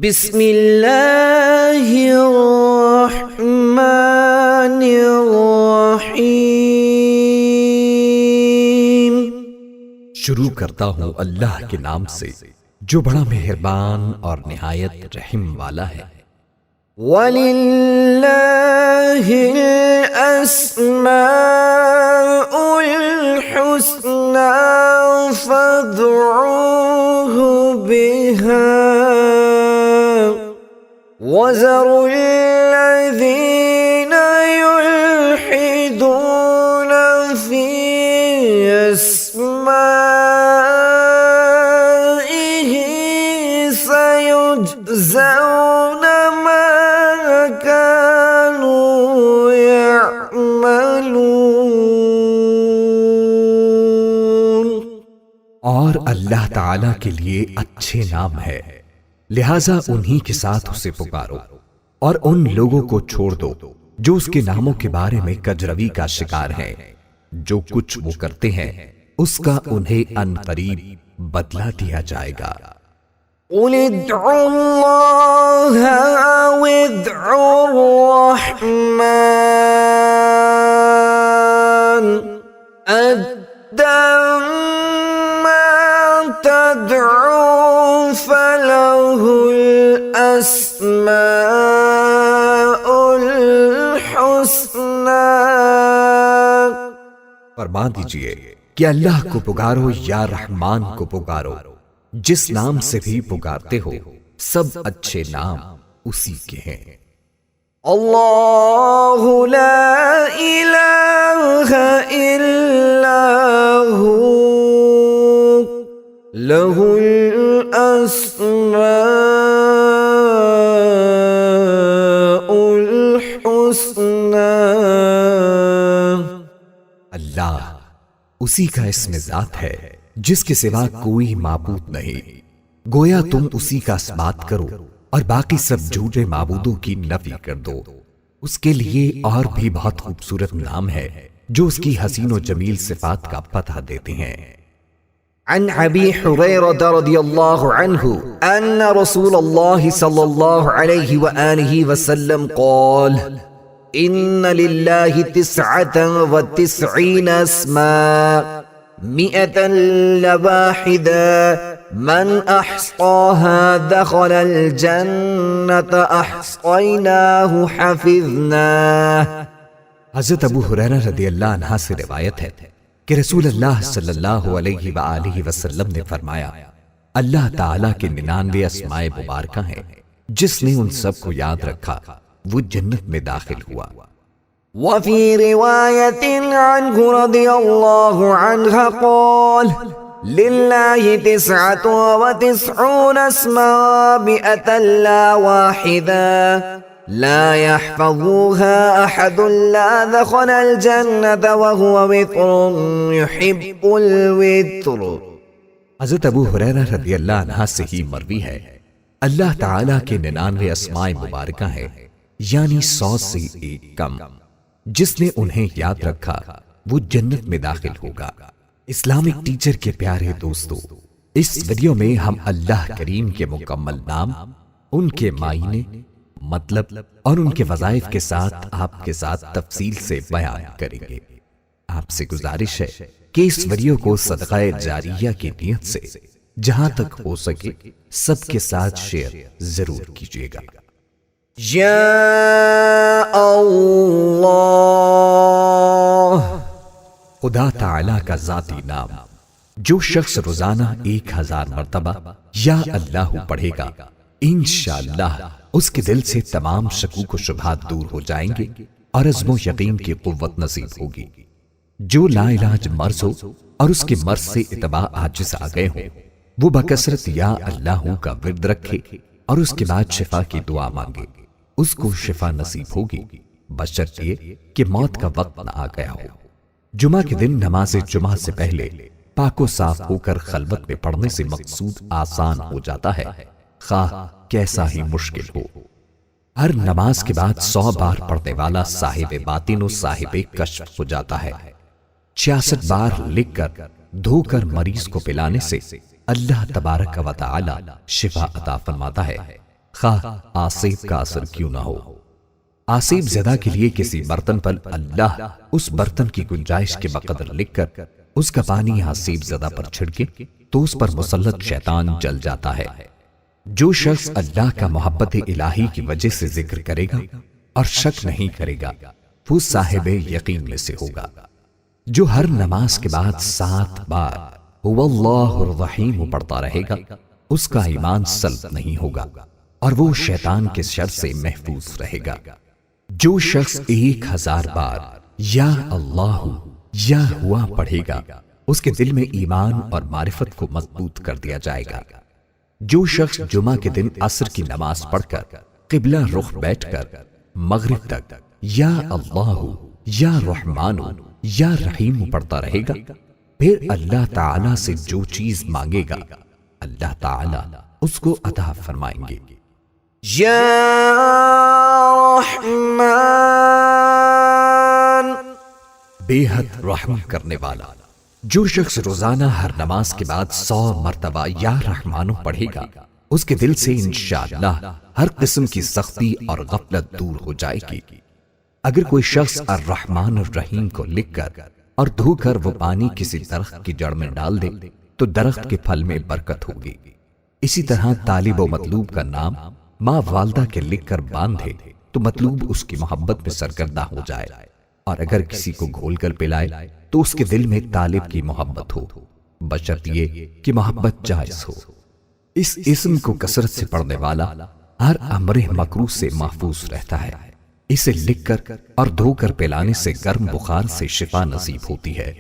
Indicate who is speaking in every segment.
Speaker 1: بسم اللہ الرحمن الرحیم۔
Speaker 2: شروع کرتا ہوں اللہ کے نام سے جو بڑا مہربان اور نہایت رحم والا ہے۔
Speaker 1: وَلِلَّهِ الْأَسْمَاءُ الْحُسْنَى فَادْعُوهُ بِهَا وَذَرُوا الَّذِينَ يُلْحِدُونَ فِي أَسْمَائِهِ سَيُجْزَوْنَ مَا كَانُوا يَعْمَلُونَ۔
Speaker 2: اور اللہ تعالی کے لیے اچھے نام ہے، لہذا انہی کے ساتھ اسے پکارو، اور ان لوگوں کو چھوڑ دو جو اس کے ناموں کے بارے میں کجروی کا شکار ہیں۔ جو کچھ وہ کرتے ہیں اس کا انہیں ان قریب بدلہ دیا جائے گا۔
Speaker 1: قُلِ ادْعُوا اللَّهَ أَوِ ادْعُوا الرَّحْمَنَ أَيَّمَّا تَدْعُوا فَلَهُ الْأَسْمَاءُ الْحُسْنَى۔
Speaker 2: فرما دیجئے کہ اللہ کو پکارو یا رحمان کو پکارو، جس نام سے بھی پکارتے ہو سب اچھے نام اسی کے ہیں۔
Speaker 1: اللہ لا الہ الا ہو لہ الاسماء الحسنى۔
Speaker 2: اللہ اسی کا اسم ذات ہے جس کے سوا کوئی معبود نہیں۔ گویا تم اسی کا اثبات کرو اور باقی سب جھوٹے معبودوں کی نفی کر دو۔ اس کے لیے اور بھی بہت خوبصورت نام ہے جو اس کی حسین و جمیل صفات کا پتہ دیتے ہیں۔
Speaker 1: عن ابی حریرہ رضی اللہ عنہ ان رسول اللہ صلی اللہ علیہ وآلہ وسلم قال ان للہ 99 اسماء 100 لواحدہ من احصاها دخل الجنة احصیناہ حفظناہ۔
Speaker 2: حضرت ابو ہریرہ رضی اللہ عنہ سے روایت ہے کہ رسول اللہ صلی اللہ علیہ وآلہ وسلم نے فرمایا، اللہ تعالیٰ کے 99 اسماء مبارکہ ہیں، جس نے ان سب کو یاد رکھا وہ جنت میں داخل ہوا۔
Speaker 1: وفي رواية عنه رضي الله عنها قال لله 99 اسماء 100 لا واحدة لا يحفظوها أحد لا دخل الجنة وهو وتر يحب الوتر۔
Speaker 2: حضرت ابو ہریرہ رضی اللہ عنہ سے ہی مروی ہے، اللہ تعالیٰ کے 99 اسماء مبارکہ ہیں، یعنی 100 سے ایک کم۔ جس نے انہیں یاد رکھا وہ جنت میں داخل ہوگا۔ اسلامک ٹیچر کے پیارے دوستو، اس ویڈیو میں ہم اللہ کریم کے مکمل نام، ان کے معنی، مطلب اور ان کے وظائف کے ساتھ آپ کے ساتھ تفصیل سے بیان کریں گے۔ آپ سے گزارش ہے کہ اس ویڈیو کو صدقہ جاریہ کی نیت سے جہاں تک ہو سکے سب کے ساتھ شیئر ضرور کیجیے گا۔
Speaker 1: یا اللہ،
Speaker 2: خدا تعالیٰ کا ذاتی نام جو شخص روزانہ 1000 مرتبہ یا اللہ پڑھے گا، انشاءاللہ اس کے دل سے تمام شکوک و شبہات دور ہو جائیں گے اور عزم و یقین کی قوت نصیب ہوگی۔ جو لا علاج مرض ہو اور اس کے مرض سے اتباع عاجز آ گئے ہوں، وہ بکثرت یا اللہ کا ورد رکھے اور اس کے بعد شفا کی دعا مانگے، اس کو شفا نصیب ہوگی، بشرط یہ کہ موت کا وقت نہ آ گیا ہو۔ جمعہ کے دن نماز جمعہ سے پہلے پاک و صاف ہو کر خلوت میں پڑھنے سے مقصود آسان ہو جاتا ہے، خواہ کیسا ہی مشکل ہو۔ ہر نماز کے بعد 100 بار پڑھنے والا صاحب باطن و صاحب کشف ہو جاتا ہے۔ 66 بار لکھ کر دھو کر مریض کو پلانے سے اللہ تبارک و تعالی شفا عطا فرماتا ہے۔ خواہ آسیب کا اثر کیوں نہ ہو۔ آسیب زدہ کے لیے کسی برتن پر اللہ اس برتن کی گنجائش کے بقدر لکھ کر اس کا پانی آسیب زدہ پر چھڑکے تو اس پر مسلط شیطان جل جاتا ہے۔ جو شخص اللہ کا محبت الہی کی وجہ سے ذکر کرے گا اور شک نہیں کرے گا وہ صاحب یقین میں سے ہوگا۔ جو ہر نماز کے بعد 7 بار هو اللہ الرحیم پڑھتا رہے گا اس کا ایمان سلب نہیں ہوگا اور وہ شیطان کے شر سے محفوظ رہے گا۔ جو شخص 1000 بار یا اللہ یا ہوا پڑھے گا اس کے دل میں ایمان اور معرفت کو مضبوط کر دیا جائے گا۔ جو شخص جمعہ کے دن عصر کی نماز پڑھ کر قبلہ رخ بیٹھ کر مغرب تک یا اللہ یا رحمان یا رحیم پڑھتا رہے گا پھر اللہ تعالی سے جو چیز مانگے گا اللہ تعالی اس کو عطا فرمائیں گے۔
Speaker 1: یا رحمان،
Speaker 2: بے حد رحم کرنے والا۔ جو شخص روزانہ ہر نماز کے بعد 100 مرتبہ یا رحمانو پڑھے گا اس کے دل سے انشاءاللہ ہر قسم کی سختی اور غفلت دور ہو جائے گی۔ اگر کوئی شخص الرحمن الرحیم کو لکھ کر اور دھو کر وہ پانی کسی درخت کی جڑ میں ڈال دے تو درخت کے پھل میں برکت ہوگی۔ اسی طرح طالب و مطلوب کا نام ماں والدہ کے لکھ کر باندھے تو مطلوب اس کی محبت میں سرگردہ ہو جائے، اور اگر کسی کو گھول کر پلائے تو اس کے دل میں طالب کی محبت ہو، بشرط یہ کہ محبت جائز ہو۔ اس اسم کو کثرت سے پڑھنے والا ہر امر مکروہ سے محفوظ رہتا ہے۔ اسے لکھ کر اور دھو کر پلانے سے گرم بخار سے شفا نصیب ہوتی ہے۔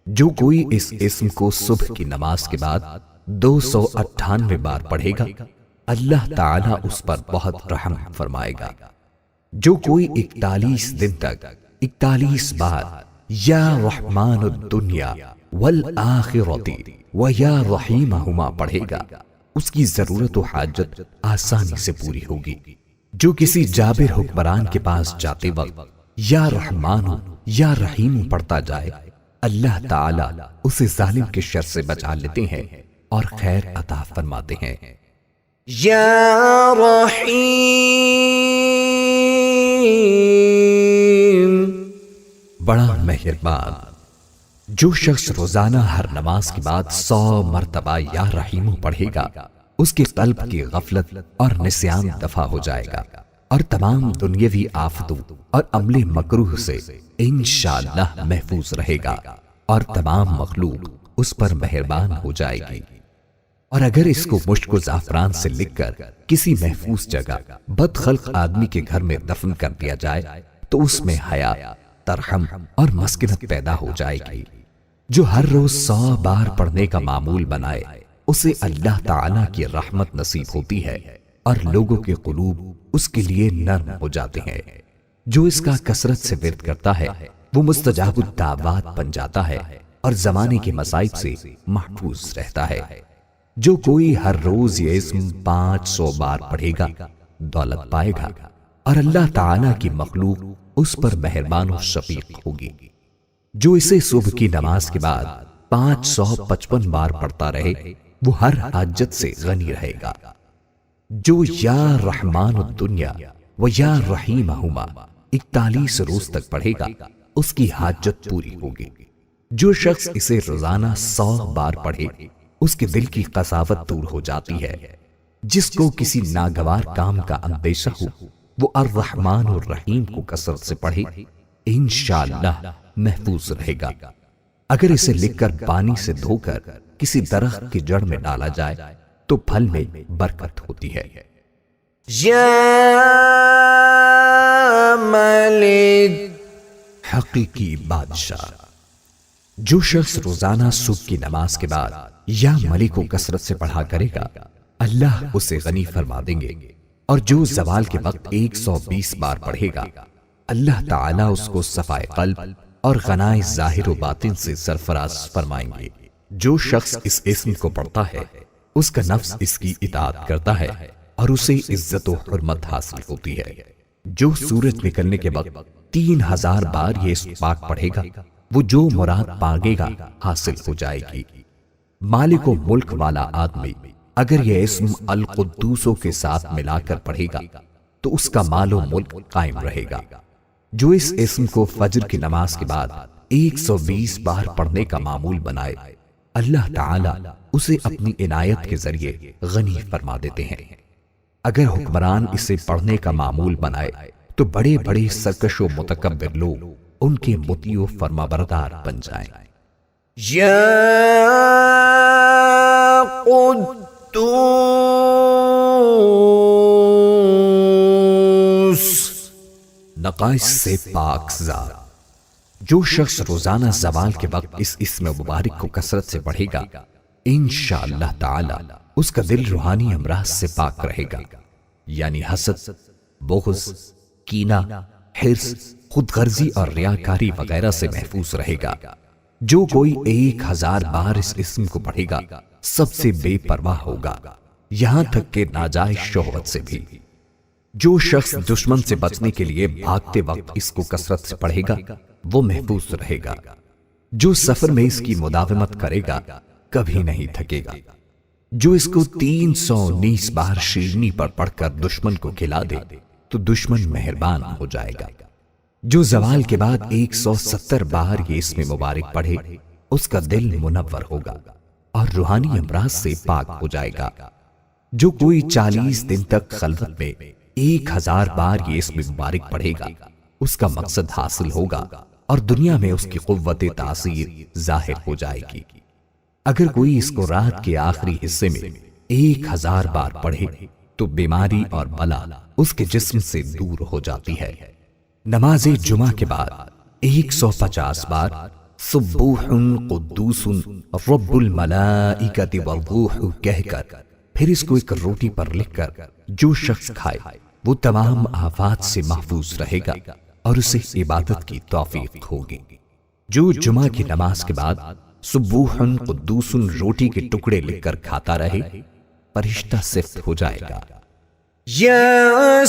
Speaker 2: جو کوئی اس اسم کو صبح کی نماز کے بعد 298 بار پڑھے گا اللہ تعالی اس پر بہت رحم فرمائے گا۔ جو کوئی 41 دن تک 41 بار یا رحمان الدنیا والآخرۃ و یا رحیمہما پڑھے گا اس کی ضرورت و حاجت آسانی سے پوری ہوگی۔ جو کسی جابر حکمران کے پاس جاتے وقت یا رحمان یا رحیم پڑھتا جائے اللہ تعالی اسے ظالم کے شر سے بچا لیتے ہیں اور خیر عطا فرماتے ہیں۔
Speaker 1: یا رحیم،
Speaker 2: بڑا مہربان۔ جو شخص روزانہ ہر نماز کے بعد 100 مرتبہ یا رحیم پڑھے گا اس کے قلب کی غفلت اور نسیان دفع ہو جائے گا اور تمام دنیاوی آفتوں اور عمل مکروہ سے انشاءاللہ محفوظ رہے گا اور تمام مخلوق اس پر مہربان ہو جائے گی۔ اور اگر اس کو مشک و زعفران سے لکھ کر کسی محفوظ جگہ بد خلق آدمی کے گھر میں دفن کر دیا جائے تو اس میں حیا، ترحم اور مسکنت پیدا ہو جائے گی۔ جو ہر روز 100 بار پڑھنے کا معمول بنائے اسے اللہ تعالی کی رحمت نصیب ہوتی ہے اور لوگوں کے قلوب اس کے لیے نرم ہو جاتے ہیں۔ جو اس کا کثرت سے ورد کرتا ہے وہ مستجاب الدعوات بن جاتا ہے اور زمانے کے مصائب سے محفوظ رہتا ہے۔ جو کوئی ہر روز یہ اسم 500 بار پڑھے گا دولت پائے گا اور اللہ تعالی کی مخلوق اس پر مہربان و شفیق ہوگی۔ جو اسے صبح کی نماز کے بعد 555 بار پڑھتا رہے وہ ہر حاجت سے غنی رہے گا۔ جو یا رحمان الدنیا و یا رحیمہما 41 روز تک پڑھے گا اس کی حاجت پوری ہوگی۔ جو شخص اسے روزانہ 100 بار پڑھے اس کے دل کی قساوت دور ہو جاتی ہے۔ جس کو کسی ناگوار کام کا اندیشہ ہو وہ الرحمن الرحیم کو کثرت سے پڑھے انشاءاللہ محفوظ رہے گا۔ اگر اسے لکھ کر پانی سے دھو کر کسی درخت کی جڑ میں ڈالا جائے تو پھل میں برکت ہوتی ہے۔
Speaker 1: یا ملک،
Speaker 2: حقیقی بادشاہ۔ جو شخص روزانہ صبح کی نماز کے بعد یا ملک کو کثرت سے پڑھا کرے گا اللہ اسے غنی فرما دیں گے، اور جو زوال کے وقت 120 بار پڑھے گا اللہ تعالیٰ اس کو صفائے قلب اور غنائے ظاہر و باطن سے سرفراز فرمائیں گے۔ جو شخص اس اسم کو پڑھتا ہے اس کا نفس اس کی اطاعت کرتا ہے اور اسے عزت و حرمت حاصل ہوتی ہے۔ جو سورج نکلنے کے وقت 3000 بار یہ اسم پاک پڑھے گا وہ جو مراد مانگے گا حاصل ہو جائے گی۔ مالک و ملک والا آدمی اگر یہ اسم القدوسوں کے ساتھ ملا کر پڑھے گا تو اس کا مال و ملک قائم رہے گا۔ جو اس اسم کو فجر کی نماز کے بعد 120 بار پڑھنے کا معمول بنائے، اللہ تعالی اسے اپنی عنایت کے ذریعے غنی فرما دیتے ہیں۔ اگر حکمران اسے پڑھنے کا معمول بنائے تو بڑے بڑے سرکش و متکبر لوگ ان کے مطیع و فرمانبردار بن جائیں۔
Speaker 1: یا قدوس،
Speaker 2: نقائص سے پاک ذات۔ جو شخص روزانہ زوال کے وقت اس اسم مبارک کو کثرت سے پڑھے گا، انشاءاللہ تعالی اس کا دل روحانی امراض سے پاک رہے گا، یعنی حسد، بغض، کینہ، حرص، خود غرضی اور ریاکاری وغیرہ سے محفوظ رہے گا۔ جو کوئی 1000 بار اس اسم کو پڑھے گا سب سے بے پرواہ ہوگا، یہاں تک کہ ناجائز شہوت سے بھی۔ جو شخص دشمن سے بچنے کے لیے بھاگتے وقت اس کو کثرت سے پڑھے گا وہ محفوظ رہے گا۔ جو سفر میں اس کی مداومت کرے گا کبھی نہیں تھکے گا۔ جو اس کو 319 بار شیرنی پر پڑھ کر دشمن کو کھلا دے تو دشمن مہربان ہو جائے گا۔ جو زوال کے بعد 170 بار یہ اسم مبارک پڑھے اس کا دل منور ہوگا اور روحانی امراض سے پاک ہو جائے گا۔ جو کوئی 40 دن تک خلوت میں 1000 بار یہ اسم مبارک پڑھے گا اس کا مقصد حاصل ہوگا اور دنیا میں اس کی قوت تاثیر ظاہر ہو جائے گی۔ اگر کوئی اس کو رات کے آخری حصے میں 1000 بار پڑھے تو بیماری اور بلا اس کے جسم سے دور ہو جاتی ہے۔ نماز جمعہ کے بعد 150 بار سبوح قدوس رب الملائکۃ والروح کہہ کر پھر اس کو ایک روٹی پر لکھ کر جو شخص کھائے وہ تمام آفات سے محفوظ رہے گا اور اسے عبادت کی توفیق ہوگی۔ جو جمعہ کی نماز کے بعد سبوح قدوس روٹی کے ٹکڑے لکھ کر کھاتا رہے فرشتہ صفت ہو جائے گا۔
Speaker 1: یا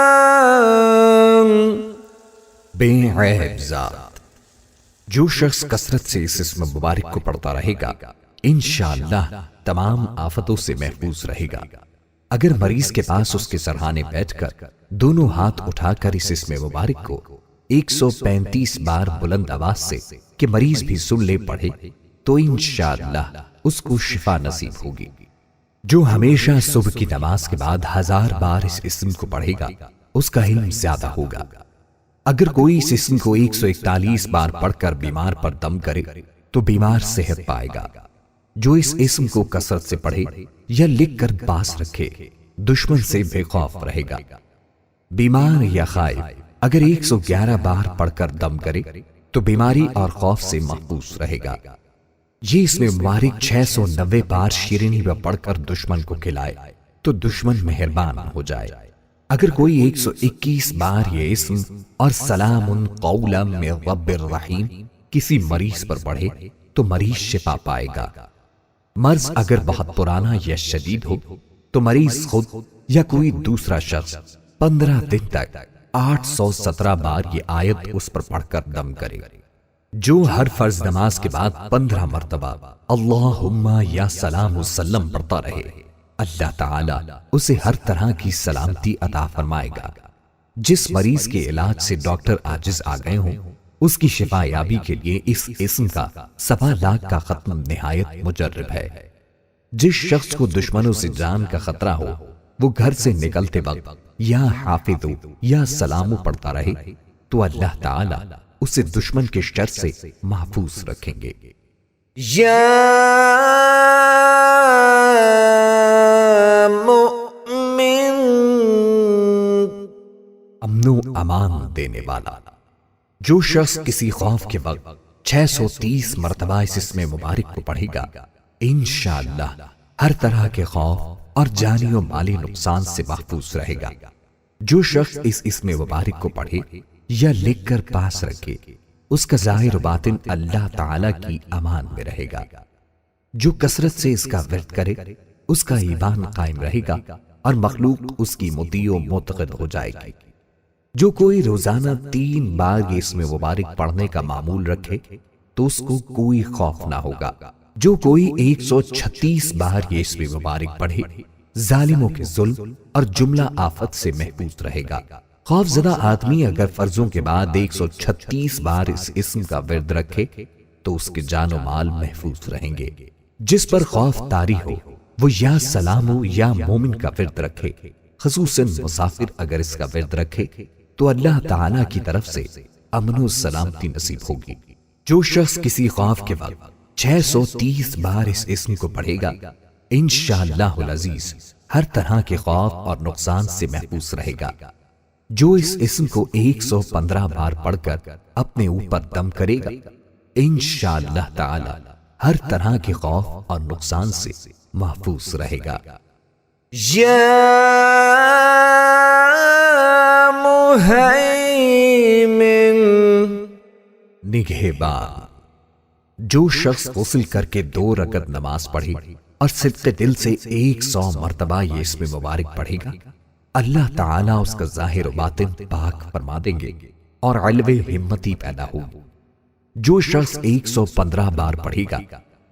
Speaker 1: سلام،
Speaker 2: بے عیب ذات۔ جو شخص کثرت سے اس اسم مبارک کو پڑھتا رہے گا انشاءاللہ تمام آفتوں سے محفوظ رہے گا۔ اگر مریض کے پاس اس کے سرہانے بیٹھ کر دونوں ہاتھ اٹھا کر اس اسم مبارک کو 135 بار بلند آواز سے کہ مریض بھی سن لے پڑھے تو انشاءاللہ اس کو شفا نصیب ہوگی۔ جو ہمیشہ صبح کی نماز کے بعد 1000 بار اس اسم کو پڑھے گا اس کا علم زیادہ ہوگا۔ اگر کوئی اس اسم کو 141 بار پڑھ کر بیمار پر دم کرے تو بیمار صحت پائے گا۔ جو اس اسم کو کثرت سے پڑھے یا لکھ کر پاس رکھے دشمن سے بے خوف رہے گا۔ بیمار یا خائف اگر 111 بار پڑھ کر دم کرے تو بیماری اور خوف سے محفوظ رہے گا۔ یہ اسم مبارک 690 بار شیرینی میں پڑھ کر دشمن کو کھلائے تو دشمن مہربان ہو جائے۔ اگر کوئی 121 بار یہ اسم اور سلام قولا من رب الرحیم کسی مریض پر پڑھے تو مریض شفا پائے گا۔ مرض اگر بہت پرانا یا شدید ہو تو مریض خود یا کوئی دوسرا شخص 15 دن تک 817 بار یہ آیت اس پر پڑھ کر دم کرے۔ جو ہر فرض نماز کے بعد 15 مرتبہ اللہم یا سلام وسلم پڑھتا رہے اللہ تعالی اسے ہر طرح کی سلامتی عطا فرمائے گا۔ جس مریض کے علاج سے ڈاکٹر عاجز آ گئے ہوں اس کی شفا یابی کے لیے اس اسم کا 1.25 لاکھ کا ختم نہایت مجرب ہے۔ جس شخص کو دشمنوں سے جان کا خطرہ ہو وہ گھر سے نکلتے وقت یا حافظ یا سلام پڑھتا رہے تو اللہ تعالی اسے دشمن کے شر سے محفوظ رکھیں گے۔
Speaker 1: یا مؤمن،
Speaker 2: امن و امان دینے والا۔ جو شخص کسی خوف کے وقت 630 مرتبہ اس اسم مبارک کو پڑھے گا انشاءاللہ ہر طرح کے خوف اور جانی و مالی نقصان سے محفوظ رہے گا۔ جو شخص اس اسم مبارک کو پڑھے یا لکھ کر پاس رکھے اس کا ظاہر و باطن اللہ تعالی کی امان میں رہے گا۔ جو کثرت سے اس کا ورد کرے اس کا ایمان قائم رہے گا اور مخلوق اس کی مطیع و معتقد ہو جائے گی۔ جو کوئی روزانہ 3 بار یہ اسم مبارک پڑھنے کا معمول رکھے تو اس کو کوئی خوف نہ ہوگا۔ جو کوئی 136 بار یہ اسم مبارک پڑھے ظالموں کے ظلم اور جملہ آفت سے محفوظ رہے گا۔ خوف زدہ آدمی اگر فرضوں کے بعد 136 بار اس اسم کا ورد رکھے تو اس کے جان و مال محفوظ رہیں گے۔ جس پر خوف طاری ہو وہ یا سلام ہو یا مومن کا ورد رکھے، خصوصاً مسافر اگر اس کا ورد رکھے تو اللہ تعالی کی طرف سے امن و سلامتی نصیب ہوگی۔ جو شخص کسی خوف کے وقت 630 بار اس اسم کو پڑھے گا انشاءاللہ العزیز ہر طرح کے خوف اور نقصان سے محفوظ رہے گا۔ جو اس اسم کو 115 بار پڑھ کر اپنے اوپر دم کرے گا انشاءاللہ تعالی ہر طرح کے خوف اور نقصان سے محفوظ رہے گا۔
Speaker 1: یا مہیمن،
Speaker 2: نگہبان۔ جو شخص غسل کر کے 2 رکعت نماز پڑھے اور صدق دل سے 100 مرتبہ یہ اسم مبارک پڑھے گا، اللہ تعالیٰ اس کا ظاہر و باطن پاک فرما دیں گے اور علو ہمتی پیدا ہوگی۔ جو شخص 115 بار پڑھے گا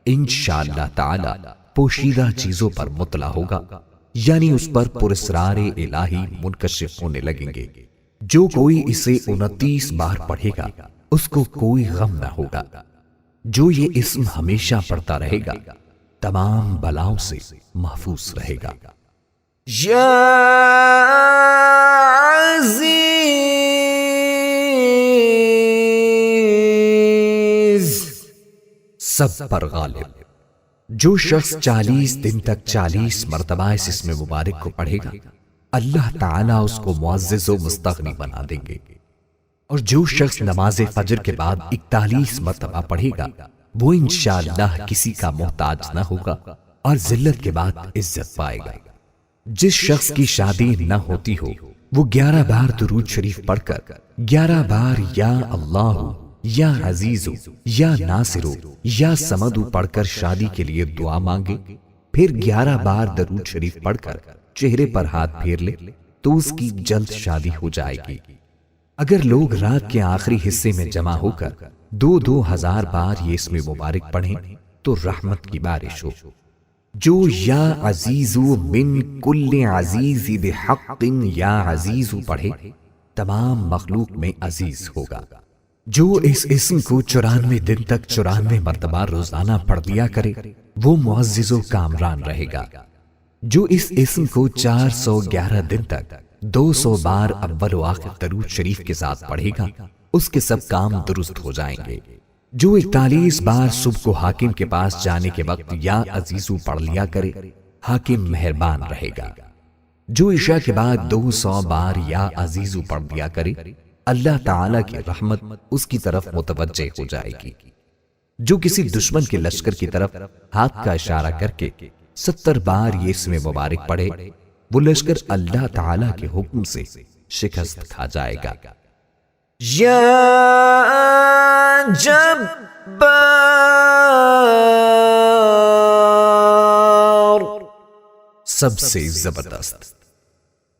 Speaker 2: انشاءاللہ تعالیٰ پوشیدہ چیزوں پر مطلع ہوگا، یعنی اس پر پراسرار الہی منکشف ہونے لگیں گے۔ جو کوئی اسے 29 بار پڑھے گا اس کو کوئی غم نہ ہوگا۔ جو یہ اسم ہمیشہ پڑھتا رہے گا تمام بلاؤں سے محفوظ رہے گا۔
Speaker 1: یا عزیز،
Speaker 2: سب پر غالب۔ جو شخص 40 دن تک 40 مرتبہ اس اسم مبارک کو پڑھے گا اللہ تعالیٰ اس کو معزز و مستغنی بنا دیں گے۔ اور جو شخص نماز فجر کے بعد 41 مرتبہ پڑھے گا وہ انشاءاللہ کسی کا محتاج نہ ہوگا اور ذلت کے بعد عزت پائے گا۔ جس شخص کی شادی نہ ہوتی ہو وہ 11 بار درود شریف پڑھ کر 11 بار یا اللہ یا عزیز یا ناصر یا سمد پڑھ کر شادی کے لیے دعا مانگے، پھر 11 بار درود شریف پڑھ کر چہرے پر ہاتھ پھیر لے تو اس کی جلد شادی ہو جائے گی۔ اگر لوگ رات کے آخری حصے میں جمع ہو کر 2000 بار یہ اسم مبارک پڑھیں تو رحمت کی بارش ہو۔ جو یا عزیز من کل عزیز بحق یا عزیز پڑھے تمام مخلوق میں عزیز ہوگا۔ جو اس اسم کو 94 دن تک 94 مرتبہ روزانہ پڑھ لیا کرے وہ معزز و کامران رہے گا۔ جو اس اسم کو 411 دن تک 200 بار اول و آخر درود شریف کے ساتھ پڑھے گا اس کے سب کام درست ہو جائیں گے۔ جو 41 بار صبح کو حاکم کے پاس جانے کے وقت یا عزیزو پڑھ لیا کرے حاکم مہربان رہے گا۔ جو عشاء کے بعد 200 بار یا عزیزو پڑھ لیا کرے اللہ تعالی کی رحمت اس کی طرف متوجہ ہو جائے گی۔ جو کسی دشمن کے لشکر کی طرف ہاتھ کا اشارہ کر کے 70 بار یہ اسم مبارک پڑھے وہ لشکر اللہ تعالی کے حکم سے شکست کھا جائے گا۔
Speaker 1: یا جبار،
Speaker 2: سب سے زبردست۔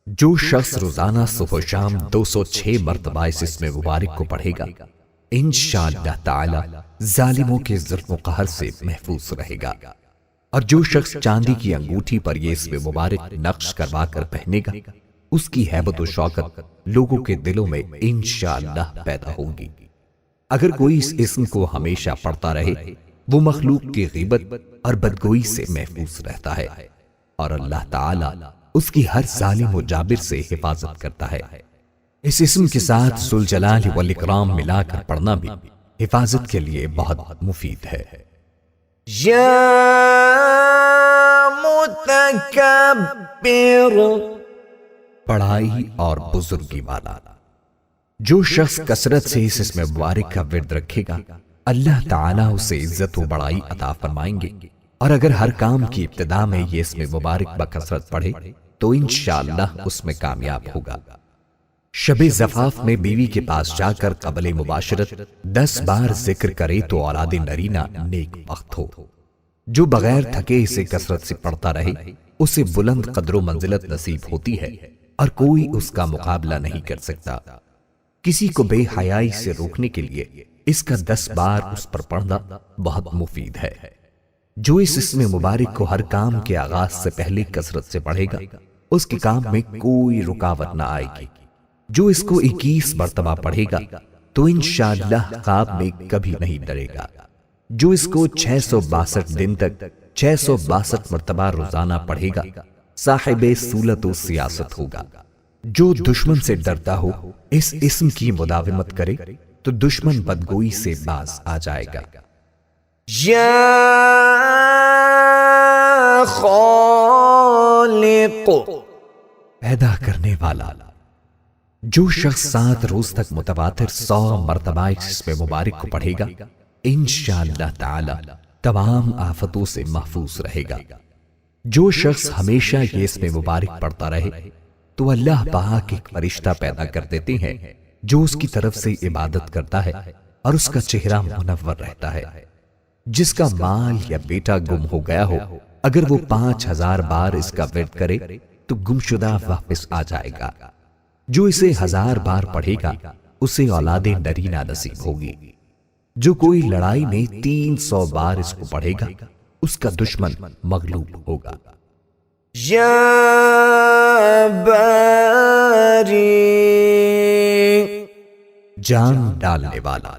Speaker 2: جو شخص روزانہ صبح و شام 206 مرتبہ اس اسم مبارک کو پڑھے گا انشاءاللہ تعالی ظالموں کے ظلم و قہر سے محفوظ رہے گا۔ اور جو شخص چاندی کی انگوٹھی پر یہ اسم مبارک نقش کروا کر پہنے گا اس کی ہیبت و شوکت لوگوں کے دلوں میں انشاءاللہ پیدا ہوگی۔ اگر کوئی اس اسم کو ہمیشہ پڑھتا رہے وہ مخلوق کی غیبت اور بدگوئی سے محفوظ رہتا ہے اور اللہ تعالی اس کی ہر ظالم و جابر سے حفاظت کرتا ہے۔ اس اسم کے ساتھ ذوالجلال والاکرام ملا کر پڑھنا بھی حفاظت کے لیے بہت مفید ہے۔
Speaker 1: یا متکبر،
Speaker 2: پڑھائی اور بزرگی والا۔ جو شخص کثرت سے اس اسم مبارک کا ورد رکھے گا اللہ تعالیٰ اسے عزت و بڑائی عطا فرمائیں گے، اور اگر ہر کام کی ابتدا میں یہ اسم مبارک بکثرت پڑھے تو انشاءاللہ اس میں کامیاب ہوگا۔ شب زفاف میں بیوی کے پاس جا کر قبل مباشرت 10 بار ذکر کرے تو اولاد نرینہ نیک وقت ہو۔ جو بغیر تھکے اسے کثرت سے پڑھتا رہے اسے بلند قدر و منزلت نصیب ہوتی ہے اور کوئی اس کا مقابلہ نہیں کر سکتا۔ کسی کو بے حیائی سے روکنے کے لیے اس کا 10 بار اس پر پڑھنا بہت مفید ہے۔ جو اس اسم مبارک کو ہر کام کے آغاز سے پہلے کثرت سے پڑھے گا اس کے کام میں کوئی رکاوٹ نہ آئے گی۔ جو اس کو 21 مرتبہ پڑھے گا تو انشاءاللہ خواب میں کبھی نہیں ڈرے گا۔ جو اس کو 662 دن تک 662 مرتبہ روزانہ پڑھے گا صاحب سولت و سیاست ہوگا۔ جو دشمن سے ڈرتا ہو اس اسم کی مداومت کرے تو دشمن بدگوئی سے باز آ جائے گا۔
Speaker 1: یا خالق،
Speaker 2: پیدا کرنے والا۔ جو شخص 7 روز تک متواتر 100 مرتبہ اس اسم مبارک کو پڑھے گا انشاءاللہ تعالی تمام آفتوں سے محفوظ رہے گا۔ جو شخص ہمیشہ یہ اسم مبارک پڑھتا رہے تو اللہ پاک ایک فرشتہ پیدا کر دیتے ہیں جو اس کی طرف سے عبادت کرتا ہے اور اس کا چہرہ منور رہتا ہے۔ جس کا مال یا بیٹا گم ہو گیا ہو اگر وہ 5000 بار اس کا ورد کرے تو گمشدہ واپس آ جائے گا۔ جو اسے 1000 بار پڑھے گا اسے اولاد نرینہ نصیب ہوگی۔ جو کوئی لڑائی میں 300 بار اس کو پڑھے گا اس کا دشمن مغلوب ہوگا۔
Speaker 1: یا باری،
Speaker 2: جان ڈالنے والا۔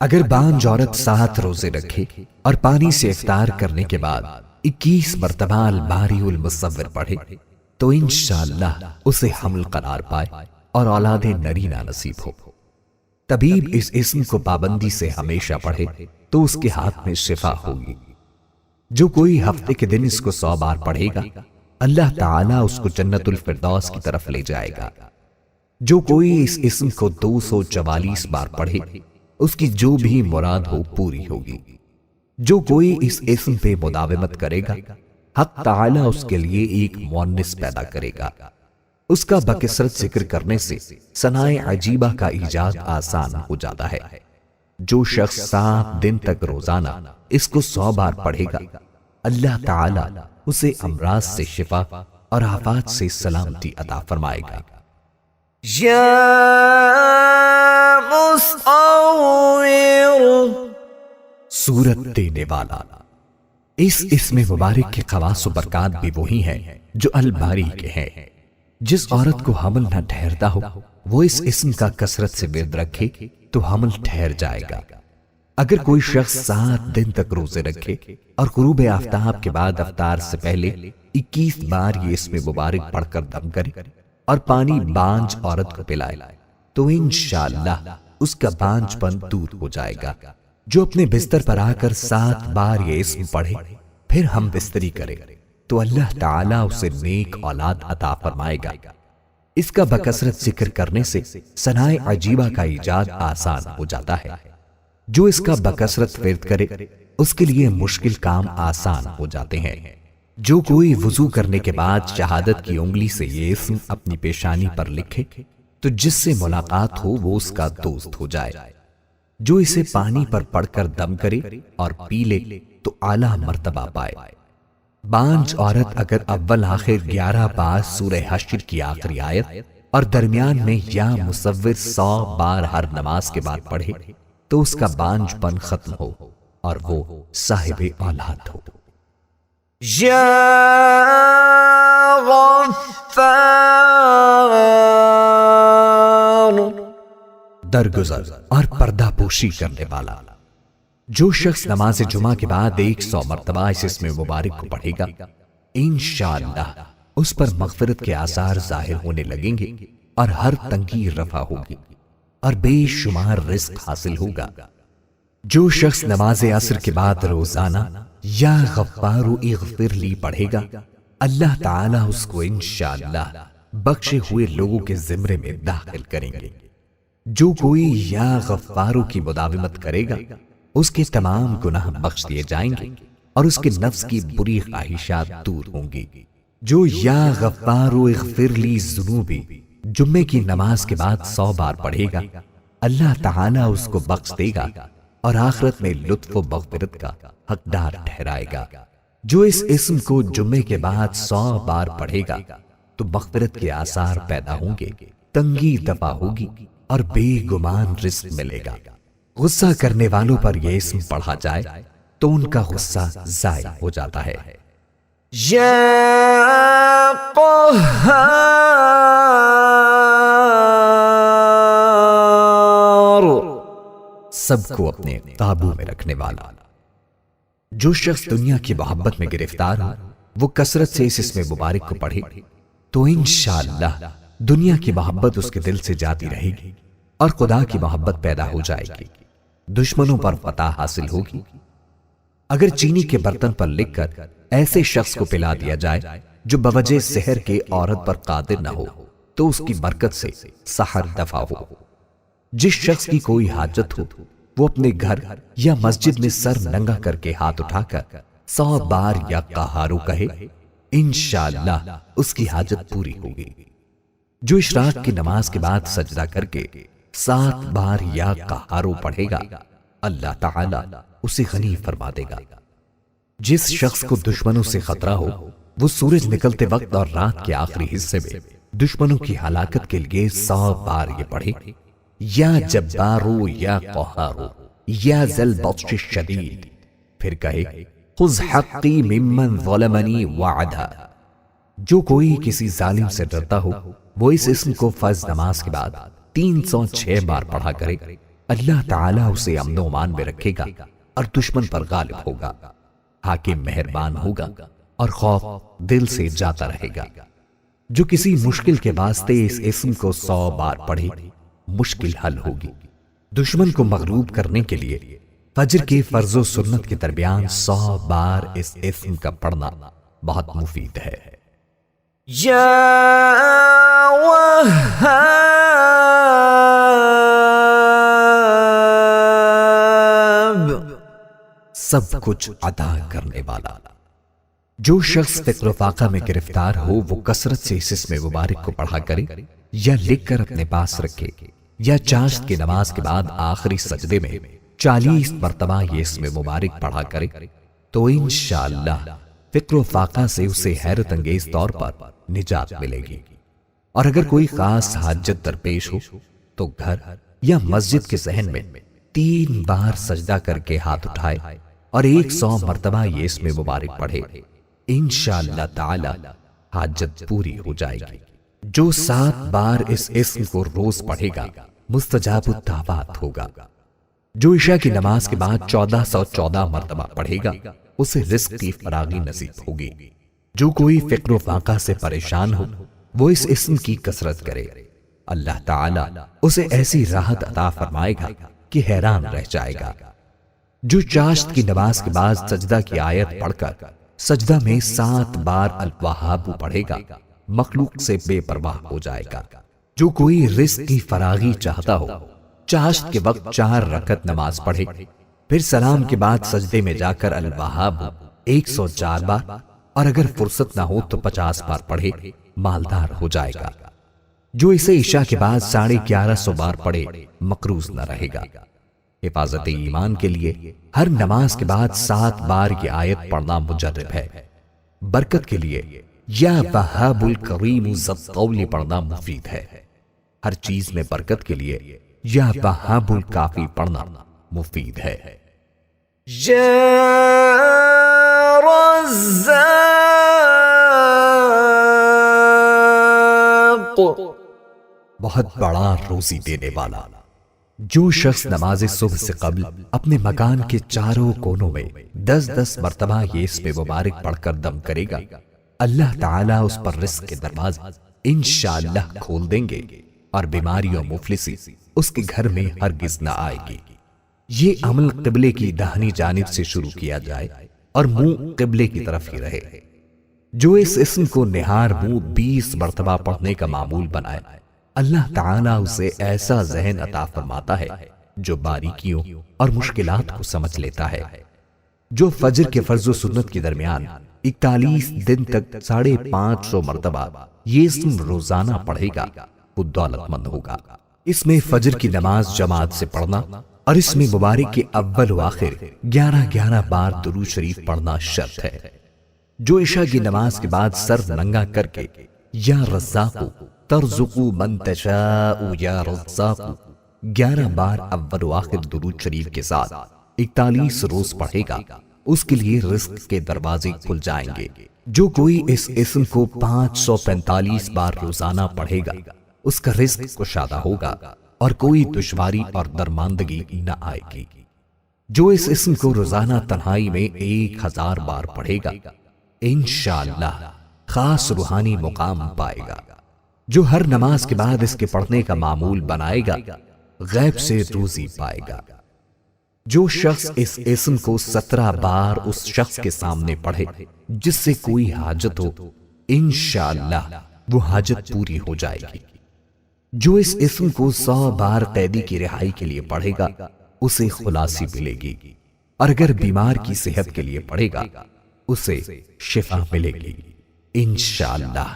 Speaker 2: اگر بانج عورت 7 روزے رکھے اور پانی سے افطار کرنے کے بعد 21 مرتبہ الباری المصور پڑھے تو انشاءاللہ اسے حمل قرار پائے اور اولاد نرینہ نصیب ہو۔ طبیب اس اسم کو پابندی سے ہمیشہ پڑھے تو اس کے ہاتھ میں شفا ہوگی۔ جو کوئی ہفتے کے دن اس کو 100 بار پڑھے گا اللہ تعالیٰ اس کو جنت الفردوس کی طرف لے جائے گا۔ جو کوئی اس اسم کو 244 بار پڑھے اس کی جو بھی مراد ہو پوری ہوگی۔ جو کوئی اس اسم پہ مداومت کرے گا حق تعالیٰ اس کے لیے ایک مؤنث پیدا کرے گا۔ اس کا بکثرت ذکر کرنے سے ثنائے عجیبہ کا ایجاد آسان ہو جاتا ہے۔ جو شخص 7 دن تک روزانہ اس کو 100 بار پڑھے گا اللہ تعالیٰ اسے امراض سے شفا اور آفات سے سلامتی عطا فرمائے گا۔
Speaker 1: یا مصور،
Speaker 2: صورت دینے والا۔ اس اسم مبارک کے خواص و برکات بھی وہی ہیں جو الباری کے ہیں۔ جس عورت کو حمل نہ ٹھہرتا ہو وہ اس اسم کا کثرت سے ورد رکھے تو حمل ٹھہر جائے گا۔ اگر کوئی شخص 7 دن تک روزے رکھے اور غروب آفتاب کے بعد افطار سے پہلے 21 بار یہ اسم مبارک پڑھ کر دم کرے اور پانی بانج عورت کو پلائے تو انشاءاللہ اس کا بانج پن دور ہو جائے گا۔ جو اپنے بستر پر آ کر 7 بار یہ اسم پڑھے پھر ہم بستری کرے تو اللہ تعالیٰ اسے نیک اولاد عطا فرمائے گا۔ اس کا بکثرت ذکر کرنے سے ثنائے عجیبہ کا ایجاد آسان ہو جاتا ہے۔ جو اس کا بکثرت ورد کرے اس کے لیے مشکل کام آسان ہو جاتے ہیں۔ جو کوئی وضو کرنے کے بعد شہادت کی انگلی سے یہ اسم اپنی پیشانی پر لکھے تو جس سے ملاقات ہو وہ اس کا دوست ہو جائے۔ جو اسے پانی پر پڑھ کر دم کرے اور پی لے تو اعلیٰ مرتبہ پائے۔ بانج عورت اگر اول آخر 11 بار سورہ حشر کی آخری آیت اور درمیان میں یا مصور 100 بار ہر نماز کے بعد پڑھے تو اس کا بانج پن ختم ہو اور وہ صاحب اولاد ہو۔
Speaker 1: یا غفار،
Speaker 2: درگزر اور پردہ پوشی کرنے والا۔ جو شخص نماز جمعہ کے بعد 100 مرتبہ اس اسم مبارک کو پڑھے گا انشاءاللہ اس پر مغفرت کے آثار ظاہر ہونے لگیں گے اور ہر تنگی رفع ہوگی اور بے شمار رزق حاصل ہوگا۔ جو شخص نماز عصر کے بعد روزانہ یا غفار اغفر لی پڑھے گا اللہ تعالیٰ اس کو انشاءاللہ بخشے ہوئے لوگوں کے زمرے میں داخل کریں گے۔ جو کوئی یا غفارو کی مداومت کرے گا اس کے تمام گناہ بخش دیے جائیں گے اور اس کے نفس کی بری خواہشات دور ہوں گی۔ جو یا غفارو اغفر لی ذنوبی جمعے کی نماز کے بعد 100 بار پڑھے گا اللہ تعالیٰ اس کو بخش دے گا اور آخرت میں لطف و مغفرت کا حقدار ٹھہرائے گا۔ جو اس اسم کو جمعے کے بعد 100 بار پڑھے گا تو مغفرت کے آثار پیدا ہوں گے، تنگی دفع ہوگی اور بے گمان رزق ملے گا۔ غصہ کرنے والوں پر یہ اسم پڑھا جائے تو ان کا غصہ ضائع ہو جاتا ہے۔
Speaker 1: یا قہار،
Speaker 2: سب کو اپنے قابو میں رکھنے والا۔ جو شخص دنیا کی محبت میں گرفتار ہو وہ کثرت سے اس اسم مبارک کو پڑھے تو انشاءاللہ دنیا کی محبت اس کے دل سے جاتی رہے گی اور خدا کی محبت پیدا ہو جائے گی، دشمنوں پر فتح حاصل ہوگی۔ اگر چینی کے برتن پر لکھ کر ایسے شخص کو پلا دیا جائے جو بوجہ سحر کے عورت پر قادر نہ ہو تو اس کی برکت سے سحر دفع ہو۔ جس شخص کی کوئی حاجت ہو وہ اپنے گھر یا مسجد میں سر ننگا کر کے ہاتھ اٹھا کر 100 بار یا قہارو کہے، انشاءاللہ اس کی حاجت پوری ہوگی۔ جو اشراق کی نماز کے بعد سجدہ کر کے 7 بار یا قہارو پڑھے گا اللہ تعالی اسے غنی فرما دے گا۔ جس شخص کو دشمنوں سے خطرہ ہو وہ سورج نکلتے وقت اور رات کے آخری حصے میں دشمنوں کی ہلاکت کے لیے 100 بار یہ پڑھے، یا جبارو یا قہارو یا ذل بطش الشدید، پھر کہے خذ حقی ممن ظلمنی وعدا۔ جو کوئی کسی ظالم سے ڈرتا ہو وہ اس اسم کو فرض نماز کے بعد 306 بار پڑھا کرے، اللہ تعالیٰ اسے امن و امان میں رکھے گا اور دشمن پر غالب ہوگا، حاکم مہربان ہوگا اور خوف دل سے جاتا رہے گا۔ جو کسی مشکل کے واسطے اس اسم کو 100 بار پڑھے مشکل حل ہوگی۔ دشمن کو مغلوب کرنے کے لیے فجر کے فرض و سنت کے درمیان 100 بار اس اسم کا پڑھنا بہت مفید ہے۔
Speaker 1: یا وہاب،
Speaker 2: سب کچھ عطا کرنے والا۔ جو شخص فکر و فاقہ میں گرفتار ہو وہ کثرت سے اس اسم مبارک کو پڑھا کرے یا لکھ کر اپنے پاس رکھے، یا چاشت کی نماز کے بعد آخری سجدے میں 40 مرتبہ یہ اسم مبارک پڑھا کرے تو انشاءاللہ فکر و فاقہ سے اسے حیرت انگیز طور پر نجات ملے گی۔ اور اگر کوئی خاص حاجت درپیش ہو تو گھر یا مسجد کے صحن میں 3 بار سجدہ کر کے ہاتھ اٹھائے اور 100 مرتبہ یہ اسم مبارک پڑھے، انشاءاللہ تعالی حاجت پوری ہو جائے گی۔ جو 7 بار اس اسم کو روز پڑھے گا مستجاب الدعوات ہوگا۔ جو عشاء کی نماز کے بعد 1414 مرتبہ پڑھے گا اسے رزق کی فراغی نصیب ہوگی۔ جو کوئی فکر و فاقہ سے پریشان ہو وہ اس اسم کی کثرت کرے، اللہ تعالی اسے ایسی راحت عطا فرمائے گا کہ حیران رہ جائے گا۔ جو چاشت کی نماز کے بعد سجدہ کی آیت پڑھ کر سجدہ میں 7 بار الوہاب پڑھے گا مخلوق سے بے پرواہ ہو جائے گا۔ جو کوئی رزق کی فراغی چاہتا ہو چاشت کے وقت 4 رکعت نماز پڑھے، پھر سلام کے بعد سجدے میں جا کر الوہاب 104 بار اور اگر فرصت نہ ہو تو 50 بار پڑھے، مالدار ہو جائے گا۔ جو اسے عشاء کے بعد 1150 بار پڑھے مقروض نہ رہے گا۔ حفاظت ایمان کے لیے ہر نماز کے بعد 7 بار یہ آیت پڑھنا مجرب ہے۔ برکت کے لیے یا وہاب الکریم ذی الطول پڑھنا مفید ہے۔ ہر چیز میں برکت کے لیے یا وہاب الکافی پڑھنا مفید ہے۔
Speaker 1: یا رزاق،
Speaker 2: بہت بڑا روزی دینے والا۔ جو شخص نماز صبح سے قبل اپنے مکان کے چاروں کونوں میں 10-10 مرتبہ یہ اسم مبارک پڑھ کر دم کرے گا اللہ تعالیٰ اس پر رزق کے دروازے انشاءاللہ کھول دیں گے اور بیماری و مفلسی اس کے گھر میں ہرگز نہ آئے گی۔ یہ عمل قبلے کی داہنی جانب سے شروع کیا جائے اور منہ قبلے کی طرف ہی رہے۔ جو اس اسم کو نہار منہ 20 مرتبہ پڑھنے کا معمول بنائے اللہ تعالیٰ اسے ایسا ذہن عطا فرماتا ہے جو باریکیوں اور مشکلات کو سمجھ لیتا ہے۔ جو فجر کے فرض و سنت کے درمیان 41 دن تک 550 مرتبہ یہ اسم روزانہ پڑھے گا وہ دولت مند ہوگا۔ اس میں فجر کی نماز جماعت سے پڑھنا اور اس میں مبارک کے اول و آخر 11 بار درود شریف پڑھنا شرط ہے۔ جو عشاء کی نماز کے بعد سر ننگا کر کے یا رزاق ترزق من تشاء یا رزاق 11 بار اول و آخر درود شریف کے ساتھ 41 روز پڑھے گا، اس کے لیے رزق کے دروازے کھل جائیں گے۔ جو کوئی اس اسم کو 545 بار روزانہ پڑھے گا، اس کا رزق کشادہ ہوگا اور کوئی دشواری اور درماندگی نہ آئے گی۔ جو اس اسم کو روزانہ تنہائی میں 1000 بار پڑھے گا، انشاءاللہ خاص روحانی مقام پائے گا۔ جو ہر نماز کے بعد اس کے پڑھنے کا معمول بنائے گا، غیب سے روزی پائے گا۔ جو شخص اس اسم کو 17 بار اس شخص کے سامنے پڑھے جس سے کوئی حاجت ہو، انشاءاللہ وہ حاجت پوری ہو جائے گی۔ جو اس اسم کو 100 بار قیدی کی رہائی کے لیے پڑھے گا، اسے خلاصی ملے گی، اور اگر بیمار کی صحت کے لیے پڑھے گا، اسے شفا ملے گی انشاءاللہ۔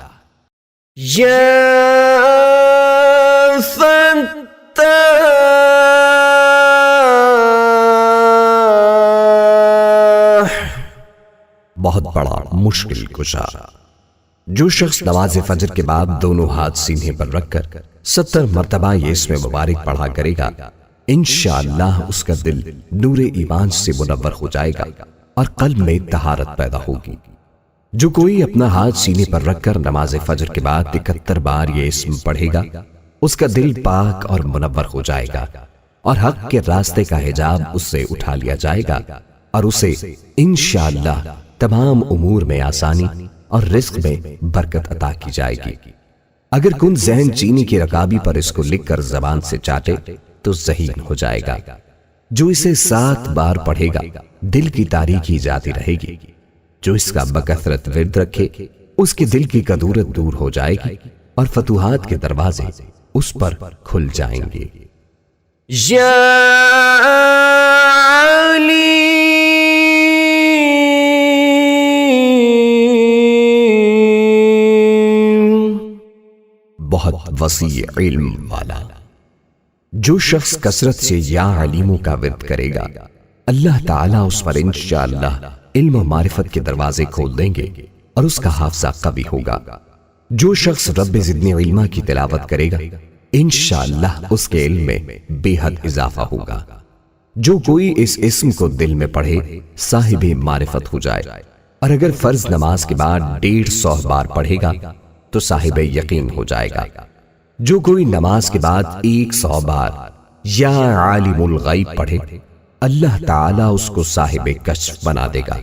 Speaker 2: بہت بڑا مشکل کشا۔ جو شخص نماز فجر کے بعد دونوں ہاتھ سینے پر رکھ کر 70 مرتبہ یہ اسم مبارک پڑھا کرے گا، انشاءاللہ اس کا دل نور ایمان سے منور ہو جائے گا اور قلب میں طہارت پیدا ہوگی۔ جو کوئی اپنا ہاتھ سینے پر رکھ کر نماز فجر کے بعد 71 بار یہ اسم پڑھے گا، اس کا دل پاک اور منور ہو جائے گا اور حق کے راستے کا حجاب اس سے اٹھا لیا جائے گا اور اسے انشاءاللہ تمام امور میں آسانی اور رزق میں برکت عطا کی جائے گی۔ اگر کن ذہن چینی کی رکابی پر اس کو لکھ کر زبان سے چاٹے تو ذہین ہو جائے گا۔ جو اسے 7 بار پڑھے گا، دل کی تاریکی جاتی رہے گی۔ جو اس کا بکثرت ورد رکھے، اس کے دل کی کدورت دور ہو جائے گی اور فتوحات کے دروازے اس پر کھل جائیں گے۔
Speaker 1: یا علی
Speaker 2: بہت وسیع علم والا۔ جو شخص کثرت سے یا علیموں کا ورد کرے گا، اللہ تعالیٰ اس پر انشاءاللہ علم و معرفت کے دروازے کھول دیں گے اور اس کا حافظہ قوی ہوگا۔ جو شخص رب زدنی علما کی تلاوت کرے گا، انشاءاللہ اس کے علم میں بے حد اضافہ ہوگا۔ جو کوئی اس اسم کو دل میں پڑھے، صاحب معرفت ہو جائے، اور اگر فرض نماز کے بعد 150 بار پڑھے گا تو صاحب یقین ہو جائے گا۔ جو کوئی نماز کے بعد 100 بار یا عالم الغیب پڑھے، اللہ تعالیٰ اس کو صاحب کشف بنا دے گا۔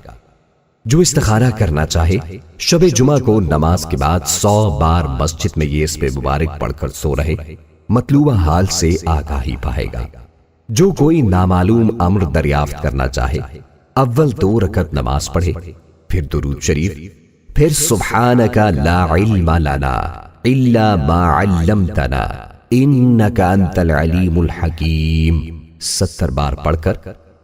Speaker 2: جو استخارہ کرنا چاہے، شب جمعہ کو نماز کے بعد 100 بار مسجد میں یہ اسم مبارک پڑھ کر سو رہے، مطلوبہ حال سے آگاہی پائے گا۔ جو کوئی نامعلوم امر دریافت کرنا چاہے، اول 2 رکعت نماز پڑھے، پھر درود شریف، پھر سبحانک لا علم لنا الا ما علمتنا انک انت العلیم الحکیم 70 بار پڑھ کر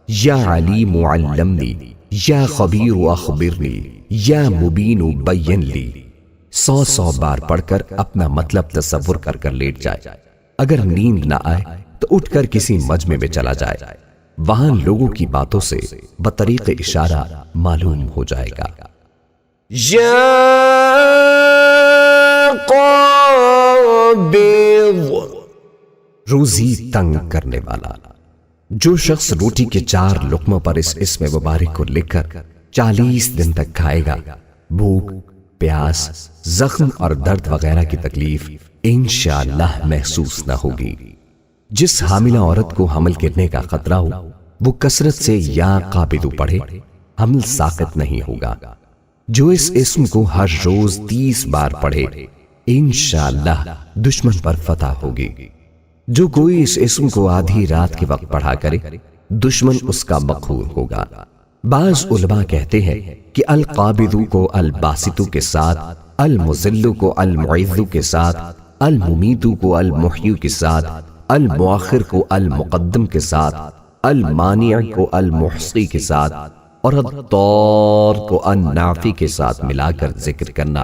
Speaker 2: یا علیم علمنی، یا خبیر اخبرنی، یا مبین بین لی 100 بار پڑھ کر اپنا مطلب تصور کر کر لیٹ جائے۔ اگر نیند نہ آئے تو اٹھ کر کسی مجمع میں چلا جائے، وہاں لوگوں کی باتوں سے بطریق اشارہ معلوم ہو جائے گا۔
Speaker 1: یا قابض
Speaker 2: روزی تنگ کرنے والا۔ جو شخص روٹی کے 4 لقموں پر اس اسم مبارک کو لکھ کر 40 دن تک کھائے گا، بھوک، پیاس، زخم اور درد وغیرہ کی تکلیف انشاءاللہ محسوس نہ ہوگی۔ جس حاملہ عورت کو حمل گرنے کا خطرہ ہو، وہ کثرت سے یا قابض پڑھے، حمل ساقط نہیں ہوگا۔ جو اس اسم کو ہر روز 30 بار پڑھے، انشاءاللہ دشمن پر فتح ہوگی۔ جو کوئی اس اسم کو آدھی رات کے وقت پڑھا کرے، دشمن اس کا مقہور ہوگا۔ بعض علماء کہتے ہیں کہ القابض کو الباسط کے ساتھ، المذل کو المعز کے ساتھ، الممیت کو المحیی کے ساتھ، المؤخر کو المقدم کے ساتھ، المانع کو المحصی کے ساتھ، اور الضار کو النافع کے ساتھ ملا کر ذکر کرنا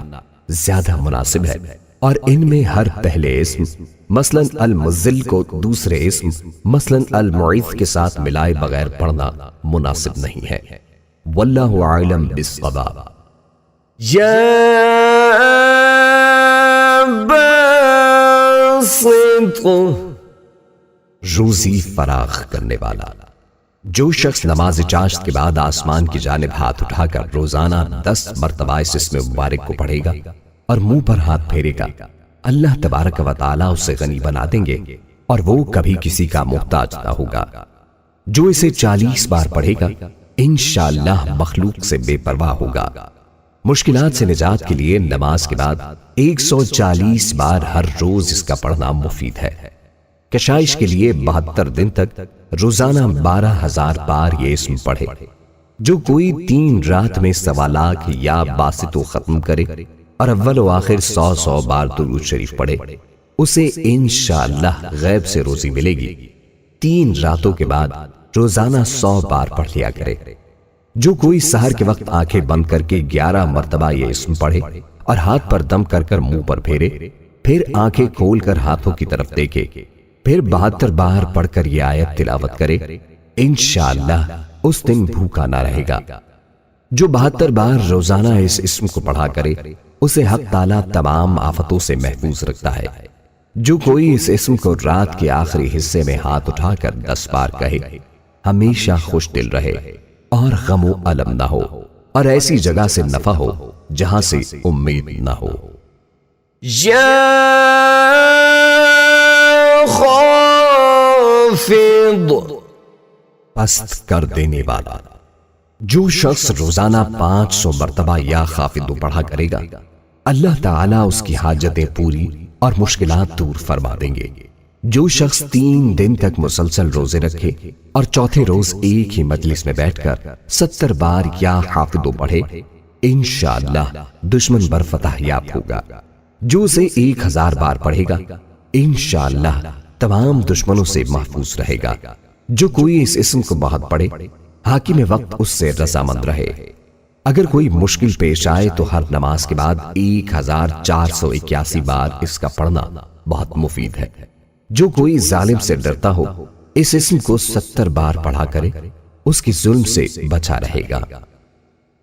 Speaker 2: زیادہ مناسب ہے، اور ان میں ہر پہلے اسم مثلا المذل کو دوسرے اسم مثلا المعز کے ساتھ ملائے بغیر پڑھنا مناسب نہیں ہے۔ واللہ اعلم بالصواب۔
Speaker 1: یا باسط
Speaker 2: روزی فراخ کرنے والا۔ جو شخص نماز چاشت کے بعد آسمان کی جانب ہاتھ اٹھا کر روزانہ 10 مرتبہ اس اسم مبارک کو پڑھے گا اور منہ پر ہاتھ پھیرے گا، اللہ تبارک و تعالیٰ اسے غنی بنا دیں گے اور وہ کبھی کسی کا محتاج نہ ہوگا۔ جو اسے 40 بار پڑھے گا انشاءاللہ مخلوق سے بے پرواہ ہوگا۔ مشکلات سے نجات کے لیے نماز کے بعد 140 بار ہر روز اس کا پڑھنا مفید ہے۔ کشائش کے لیے 72 دن تک روزانہ 12,000 بار یہ اسم پڑھے۔ جو کوئی 3 رات میں 1.25 لاکھ یا باسطو ختم کرے اور اول و آخر 100 بار درود شریف پڑھے، اسے انشاءاللہ غیب سے روزی ملے گی۔ 3 راتوں کے بعد روزانہ 100 بار پڑھ لیا کرے۔ جو کوئی سحر کے وقت آنکھیں بند کر کے 11 مرتبہ یہ اسم پڑھے اور ہاتھ پر دم کر کر منہ پر پھیرے، پھر آنکھیں کھول کر ہاتھوں کی طرف دیکھے، پھر 72 بار پڑھ کر یہ آیت تلاوت کرے، انشاءاللہ اس دن بھوکا نہ رہے گا۔ جو 72 بار روزانہ اس اسم کو پڑھا کرے، اسے حق تعالیٰ تمام آفتوں سے محفوظ رکھتا ہے۔ جو کوئی اس اسم کو رات کے آخری حصے میں ہاتھ اٹھا کر 10 بار کہے، ہمیشہ خوش دل رہے اور غم و الم نہ ہو اور ایسی جگہ سے نفع ہو جہاں سے امید نہ ہو۔
Speaker 1: یا خافض،
Speaker 2: پست کر دینے والا۔ جو شخص روزانہ 500 مرتبہ یا خافض پڑھا کرے گا، اللہ تعالیٰ اس کی حاجتیں پوری اور مشکلات دور فرما دیں گے۔ جو شخص 3 دن تک مسلسل روزے رکھے اور چوتھے روز ایک ہی مجلس میں بیٹھ کر 70 بار یا حافظ پڑھے، انشاءاللہ دشمن پر فتح یاب ہوگا۔ جو اسے 1000 بار پڑھے گا، انشاءاللہ تمام دشمنوں سے محفوظ رہے گا۔ جو کوئی اس اسم کو بہت پڑھے، حاکم وقت اس سے رضامند رہے۔ اگر کوئی مشکل پیش آئے تو ہر نماز کے بعد 1481 بار اس کا پڑھنا بہت مفید ہے۔ جو کوئی ظالم سے ڈرتا ہو، اس اسم کو 70 بار پڑھا کرے، اس کی ظلم سے بچا رہے گا۔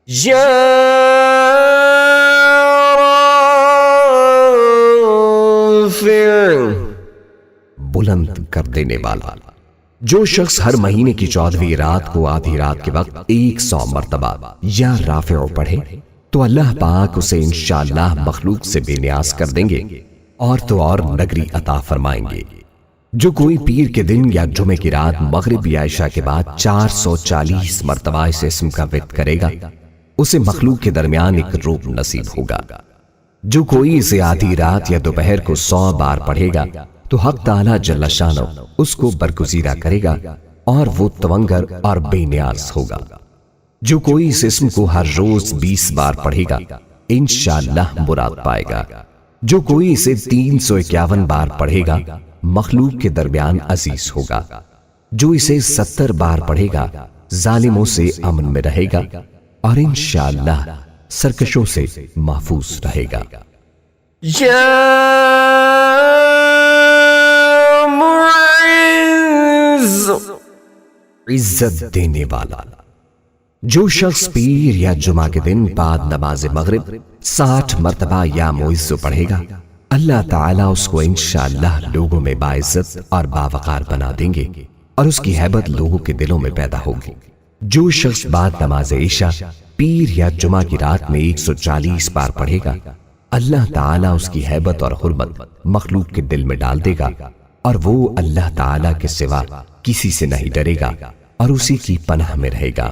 Speaker 1: یا رافع،
Speaker 2: بلند کر دینے والا۔ جو شخص ہر مہینے کی 14ویں رات کو آدھی رات کے وقت 100 مرتبہ یا رافع پڑھے تو اللہ پاک اسے انشاءاللہ مخلوق سے بے نیاز کر دیں گے اور تو اور نگری عطا فرمائیں گے۔ جو کوئی پیر کے دن یا جمعے کی رات مغرب یا عشاء کے بعد 440 مرتبہ اس اسم کا ورد کرے گا، اسے مخلوق کے درمیان ایک روب نصیب ہوگا۔ جو کوئی اسے آدھی رات یا دوپہر کو 100 بار پڑھے گا تو حق تعالیٰ جل شانہ اس کو برگزیدہ کرے گا اور وہ توانگر اور بے نیاز ہوگا۔ جو کوئی اس اسم کو ہر روز 20 بار پڑھے گا، انشاءاللہ مراد پائے گا۔ جو کوئی اسے 351 بار پڑھے گا، مخلوق کے درمیان عزیز ہوگا۔ جو اسے 70 بار پڑھے گا، ظالموں سے امن میں رہے گا اور انشاءاللہ سرکشوں سے محفوظ رہے گا۔
Speaker 1: یا معز،
Speaker 2: عزت دینے والا۔ جو شخص پیر یا جمعہ کے دن بعد نماز مغرب 60 مرتبہ یا معز پڑھے گا، اللہ تعالیٰ اس کو انشاءاللہ لوگوں میں باعزت اور باوقار بنا دیں گے اور اس کی ہیبت لوگوں کے دلوں میں پیدا ہوگی۔ جو شخص بعد نماز عشاء پیر یا جمعہ کی رات میں 140 بار پڑھے گا، اللہ تعالیٰ اس کی ہیبت اور حرمت مخلوق کے دل میں ڈال دے گا اور وہ اللہ تعالیٰ کے سوا کسی سے نہیں ڈرے گا اور اسی کی پناہ میں رہے گا۔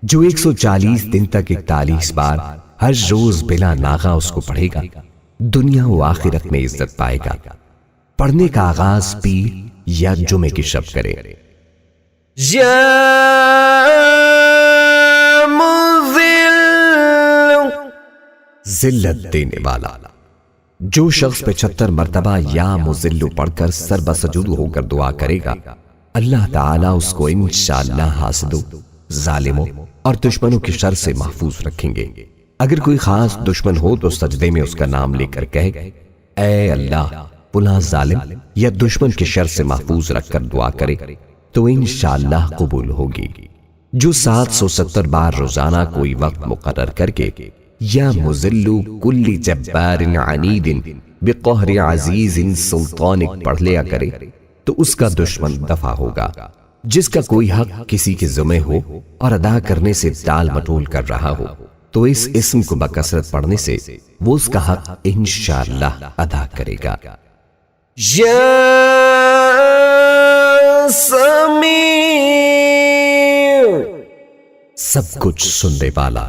Speaker 2: جو 140 دن تک 41 بار ہر روز بلا ناغہ اس کو پڑھے گا، دنیا و آخرت میں عزت پائے گا۔ پڑھنے کا آغاز پیر یا جمعے کی شب کرے۔
Speaker 1: یا مذل،
Speaker 2: ذلت دینے والا۔ جو شخص 75 مرتبہ یا مذل پڑھ کر سر بسجود ہو کر دعا کرے گا، اللہ تعالیٰ اس کو انشاءاللہ حاسدوں، ظالموں اور دشمنوں کی شر سے محفوظ رکھیں گے۔ اگر کوئی خاص دشمن ہو تو سجدے میں اس کا نام لے کر کہے، اے اللہ فلاں ظالم یا دشمن کی شر سے محفوظ رکھ کر دعا کرے تو انشاءاللہ قبول ہوگی۔ جو 770 بار روزانہ کوئی وقت مقرر کر کے یا مذل کل جبار عنید بقہر عزیز سلطانک پڑھ لیا کرے، تو اس کا دشمن دفع ہوگا۔ جس کا کوئی حق کسی کے ذمہ ہو اور ادا کرنے سے ٹال مٹول کر رہا ہو تو اس اسم کو بکثرت پڑھنے سے وہ اس کا حق انشاءاللہ ادا کرے گا۔
Speaker 1: یا سمیع،
Speaker 2: سب کچھ سننے والا۔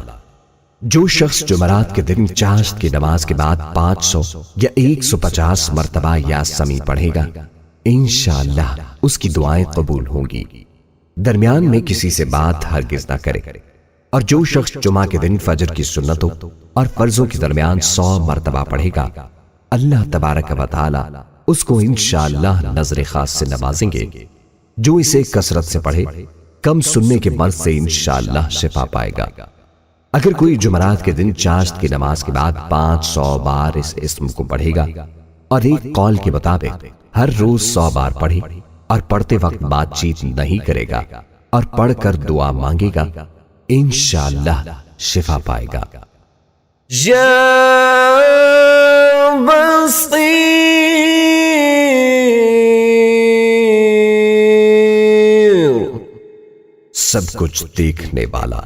Speaker 2: جو شخص جمعرات کے دن چاشت کی نماز کے بعد 500 یا 150 مرتبہ یا سمیع پڑھے گا، انشاءاللہ اس کی دعائیں قبول ہوں گی۔ درمیان میں کسی سے بات ہرگز نہ کرے۔ اور جو شخص جمعہ کے دن فجر کی سنتوں اور فرضوں کے درمیان 100 مرتبہ پڑھے گا، اللہ تبارک و تعالی اس کو انشاءاللہ نظر خاص سے نوازیں گے۔ جو اسے کثرت سے پڑھے، کم سننے کے مرض سے انشاءاللہ شفا پائے گا۔ اگر کوئی جمعرات کے دن چاشت کی نماز کے بعد 500 بار اس اسم کو پڑھے گا اور ایک قول کے مطابق ہر روز 100 بار پڑھے اور پڑھتے وقت بات چیت نہیں کرے گا اور پڑھ کر دعا مانگے گا، انشاءاللہ شفا پائے گا۔
Speaker 1: یا بصیر،
Speaker 2: سب کچھ دیکھنے والا۔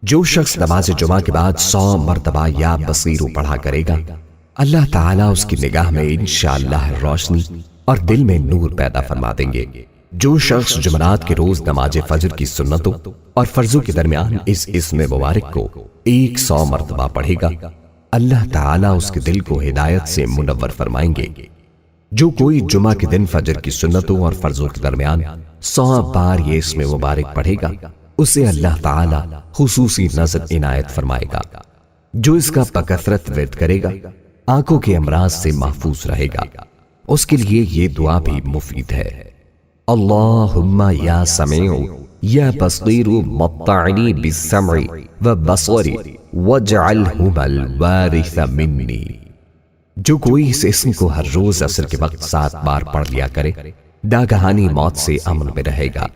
Speaker 2: جو شخص نماز جمعہ کے بعد 100 مرتبہ یا بصیر پڑھا کرے گا، اللہ تعالیٰ اس کی نگاہ میں انشاءاللہ روشنی اور دل میں نور پیدا فرما دیں گے۔ جو شخص جمعرات کے روز نماز فجر کی سنتوں اور فرضوں کے درمیان اس اسم مبارک کو 100 مرتبہ پڑھے گا، اللہ تعالیٰ اس کے دل کو ہدایت سے منور فرمائیں گے۔ جو کوئی جمعہ کے دن فجر کی سنتوں اور فرضوں کے درمیان 100 بار یہ اسم مبارک پڑھے گا، اسے اللہ تعالیٰ خصوصی نظر عنایت فرمائے گا۔ جو اس کا بکثرت ورد کرے گا، آنکھوں کے امراض سے محفوظ رہے گا۔ اس کے لیے یہ دعا بھی مفید ہے: اللہم یا سمیع یا بصیر مطعنی بالسمع والبصر واجعلہما الوارث منی۔ جو کوئی اس اسم کو ہر روز عصر کے وقت 7 بار پڑھ لیا کرے، ناگہانی موت سے امن میں رہے گا۔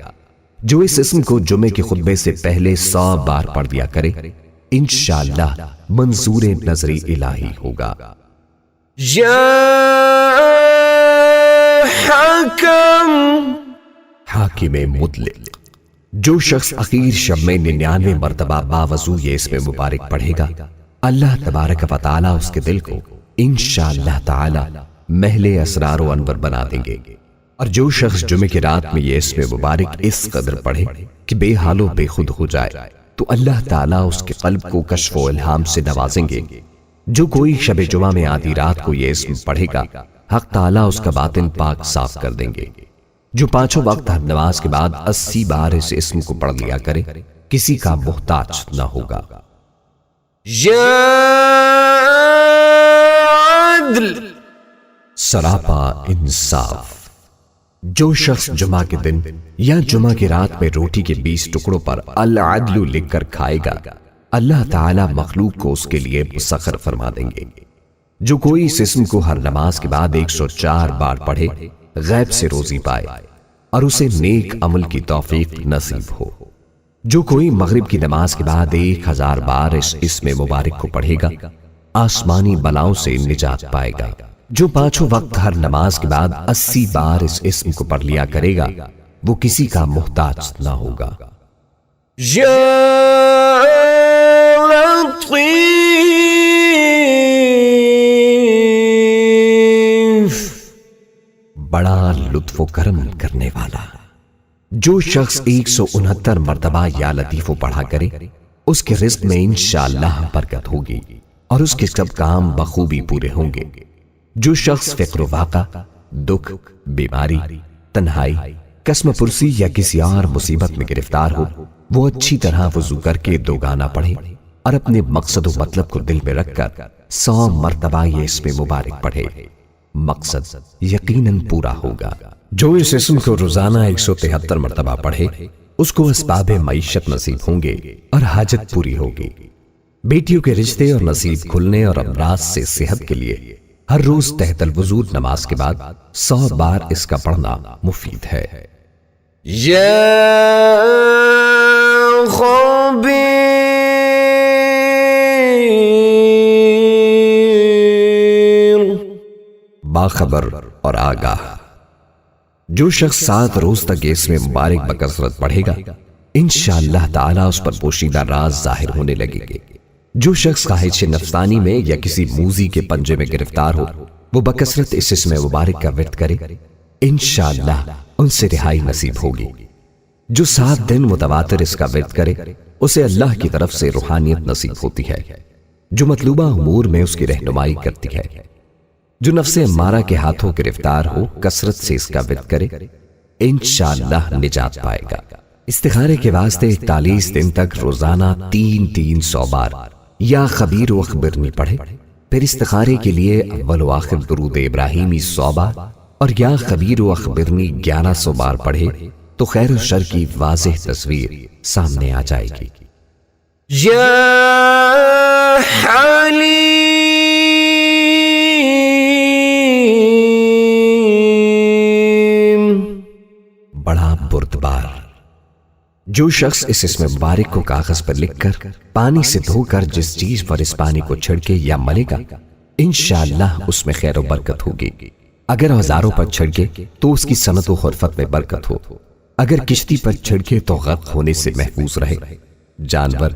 Speaker 2: جو اس اسم کو جمعے کے خطبے سے پہلے 100 بار پڑھ لیا کرے، انشاءاللہ منظور نظری الہی ہوگا۔
Speaker 1: یا حکم،
Speaker 2: حاکم مطلق۔ جو شخص اخیر شب میں 99 مرتبہ باوضو یہ اسم مبارک پڑھے گا، اللہ تبارک و تعالیٰ اس کے دل کو انشاءاللہ تعالی محل اسرار و انور بنا دیں گے۔ اور جو شخص جمعے کی رات میں یہ اسم مبارک اس قدر پڑھے کہ بے حال و بے خود ہو جائے، تو اللہ تعالیٰ اس کے قلب کو کشف و الہام سے نوازیں گے۔ جو کوئی شب جمعہ میں آدھی رات کو یہ اسم پڑھے گا، حق تعالیٰ اس کا باطن پاک صاف کر دیں گے۔ جو 5 وقت ہر نماز کے بعد 80 بار اس اسم کو پڑھ لیا کرے، کسی کا محتاج نہ ہوگا۔
Speaker 1: یا عدل،
Speaker 2: سراپا انصاف۔ جو شخص جمعہ کے دن یا جمعہ کی رات میں روٹی کے 20 ٹکڑوں پر العدل لکھ کر کھائے گا، اللہ تعالیٰ مخلوق کو اس کے لیے مسخر فرما دیں گے۔ جو کوئی اس اسم کو ہر نماز کے بعد 104 بار پڑھے، غیب سے روزی پائے اور اسے نیک عمل کی توفیق نصیب ہو۔ جو کوئی مغرب کی نماز کے بعد 1000 بار اس اسم مبارک کو پڑھے گا، آسمانی بلاؤں سے نجات پائے گا۔ جو 5 وقت ہر نماز کے بعد 80 بار اس اسم کو پڑھ لیا کرے گا، وہ کسی کا محتاج نہ ہوگا۔
Speaker 1: یا لطیف،
Speaker 2: بڑا لطف و کرم کرنے والا۔ جو شخص 169 مرتبہ یا لطیف پڑھا کرے، اس کے رزق میں انشاءاللہ برکت ہوگی اور اس کے سب کام بخوبی پورے ہوں گے۔ جو شخص فقر و واقع، دکھ، بیماری، تنہائی، قسم پرسی یا کسی اور مصیبت میں گرفتار ہو، وہ اچھی طرح وضو کر کے 2 گانا پڑھے اور اپنے مقصد و مطلب کو دل میں رکھ کر 100 مرتبہ یہ اسم مبارک پڑھے، مقصد یقیناً پورا ہوگا۔ جو اس اسم کو روزانہ 173 مرتبہ پڑھے، اس کو اسباب معیشت نصیب ہوں گے اور حاجت پوری ہوگی۔ بیٹیوں کے رشتے اور نصیب کھلنے اور امراض سے صحت کے لیے ہر روز تحت الوضو نماز کے بعد 100 بار اس کا پڑھنا مفید ہے۔
Speaker 1: یا خبیر،
Speaker 2: باخبر اور آگاہ۔ جو شخص 7 روز تک اس میں مبارک بکثرت پڑھے گا انشاءاللہ تعالیٰ اس پر پوشیدہ راز ظاہر ہونے لگے گے۔ جو شخص خواہش نفسانی میں یا کسی موذی کے پنجے میں گرفتار ہو وہ بکثرت اس اسم مبارک کا ورد کرے، انشاءاللہ ان سے رہائی نصیب ہوگی۔ جو 7 دن متواتر اس کا ورد کرے اسے اللہ کی طرف سے روحانیت نصیب ہوتی ہے جو مطلوبہ امور میں اس کی رہنمائی کرتی ہے۔ جو نفس امارہ کے ہاتھوں گرفتار ہو کثرت سے اس کا ورد کرے انشاءاللہ نجات پائے گا۔ استخارے کے واسطے 41 دن تک روزانہ 300 بار یا خبیر و اخبرنی پڑھے، پھر استخارے کے لیے اول و آخر درود ابراہیمی 100 بار اور یا خبیر و اخبرنی 1100 بار پڑھے تو خیر و شر کی واضح تصویر سامنے آ جائے گی۔
Speaker 1: یا حلیم
Speaker 2: بڑا بردبار، جو شخص اس اسم مبارک کو کاغذ پر لکھ کر پانی سے دھو کر جس چیز پر اس پانی کو چھڑکے یا ملے گا انشاءاللہ اس میں خیر و برکت ہوگی۔ اگر اوزاروں پر چھڑکے تو اس کی صنعت و خرفت میں برکت ہو، اگر کشتی پر چھڑکے تو غرق ہونے سے محفوظ رہے، جانور،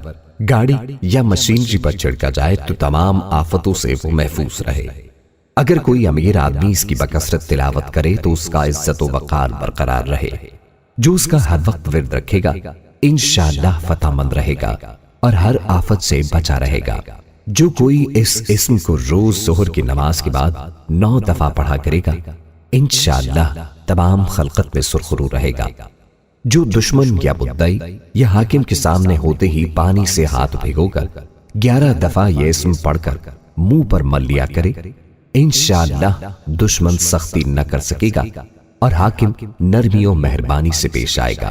Speaker 2: گاڑی یا مشینری پر چھڑکا جائے تو تمام آفتوں سے وہ محفوظ رہے۔ اگر کوئی امیر آدمی اس کی بکثرت تلاوت کرے تو اس کا عزت و وقار برقرار رہے۔ جو اس کا ہر وقت ورد رکھے گا انشاءاللہ فتح مند رہے گا اور ہر آفت سے بچا رہے گا۔ جو کوئی اس اسم کو روز ظہر کی نماز کے بعد 9 دفعہ پڑھا کرے گا انشاءاللہ تمام خلقت میں سرخرو رہے گا۔ جو دشمن یا بدعی یا حاکم کے سامنے ہوتے ہی پانی سے ہاتھ بھگو کر 11 دفعہ یہ اسم پڑھ کر منہ پر مل لیا کرے انشاءاللہ دشمن سختی نہ کر سکے گا اور حاکم نرمی و مہربانی سے پیش آئے گا۔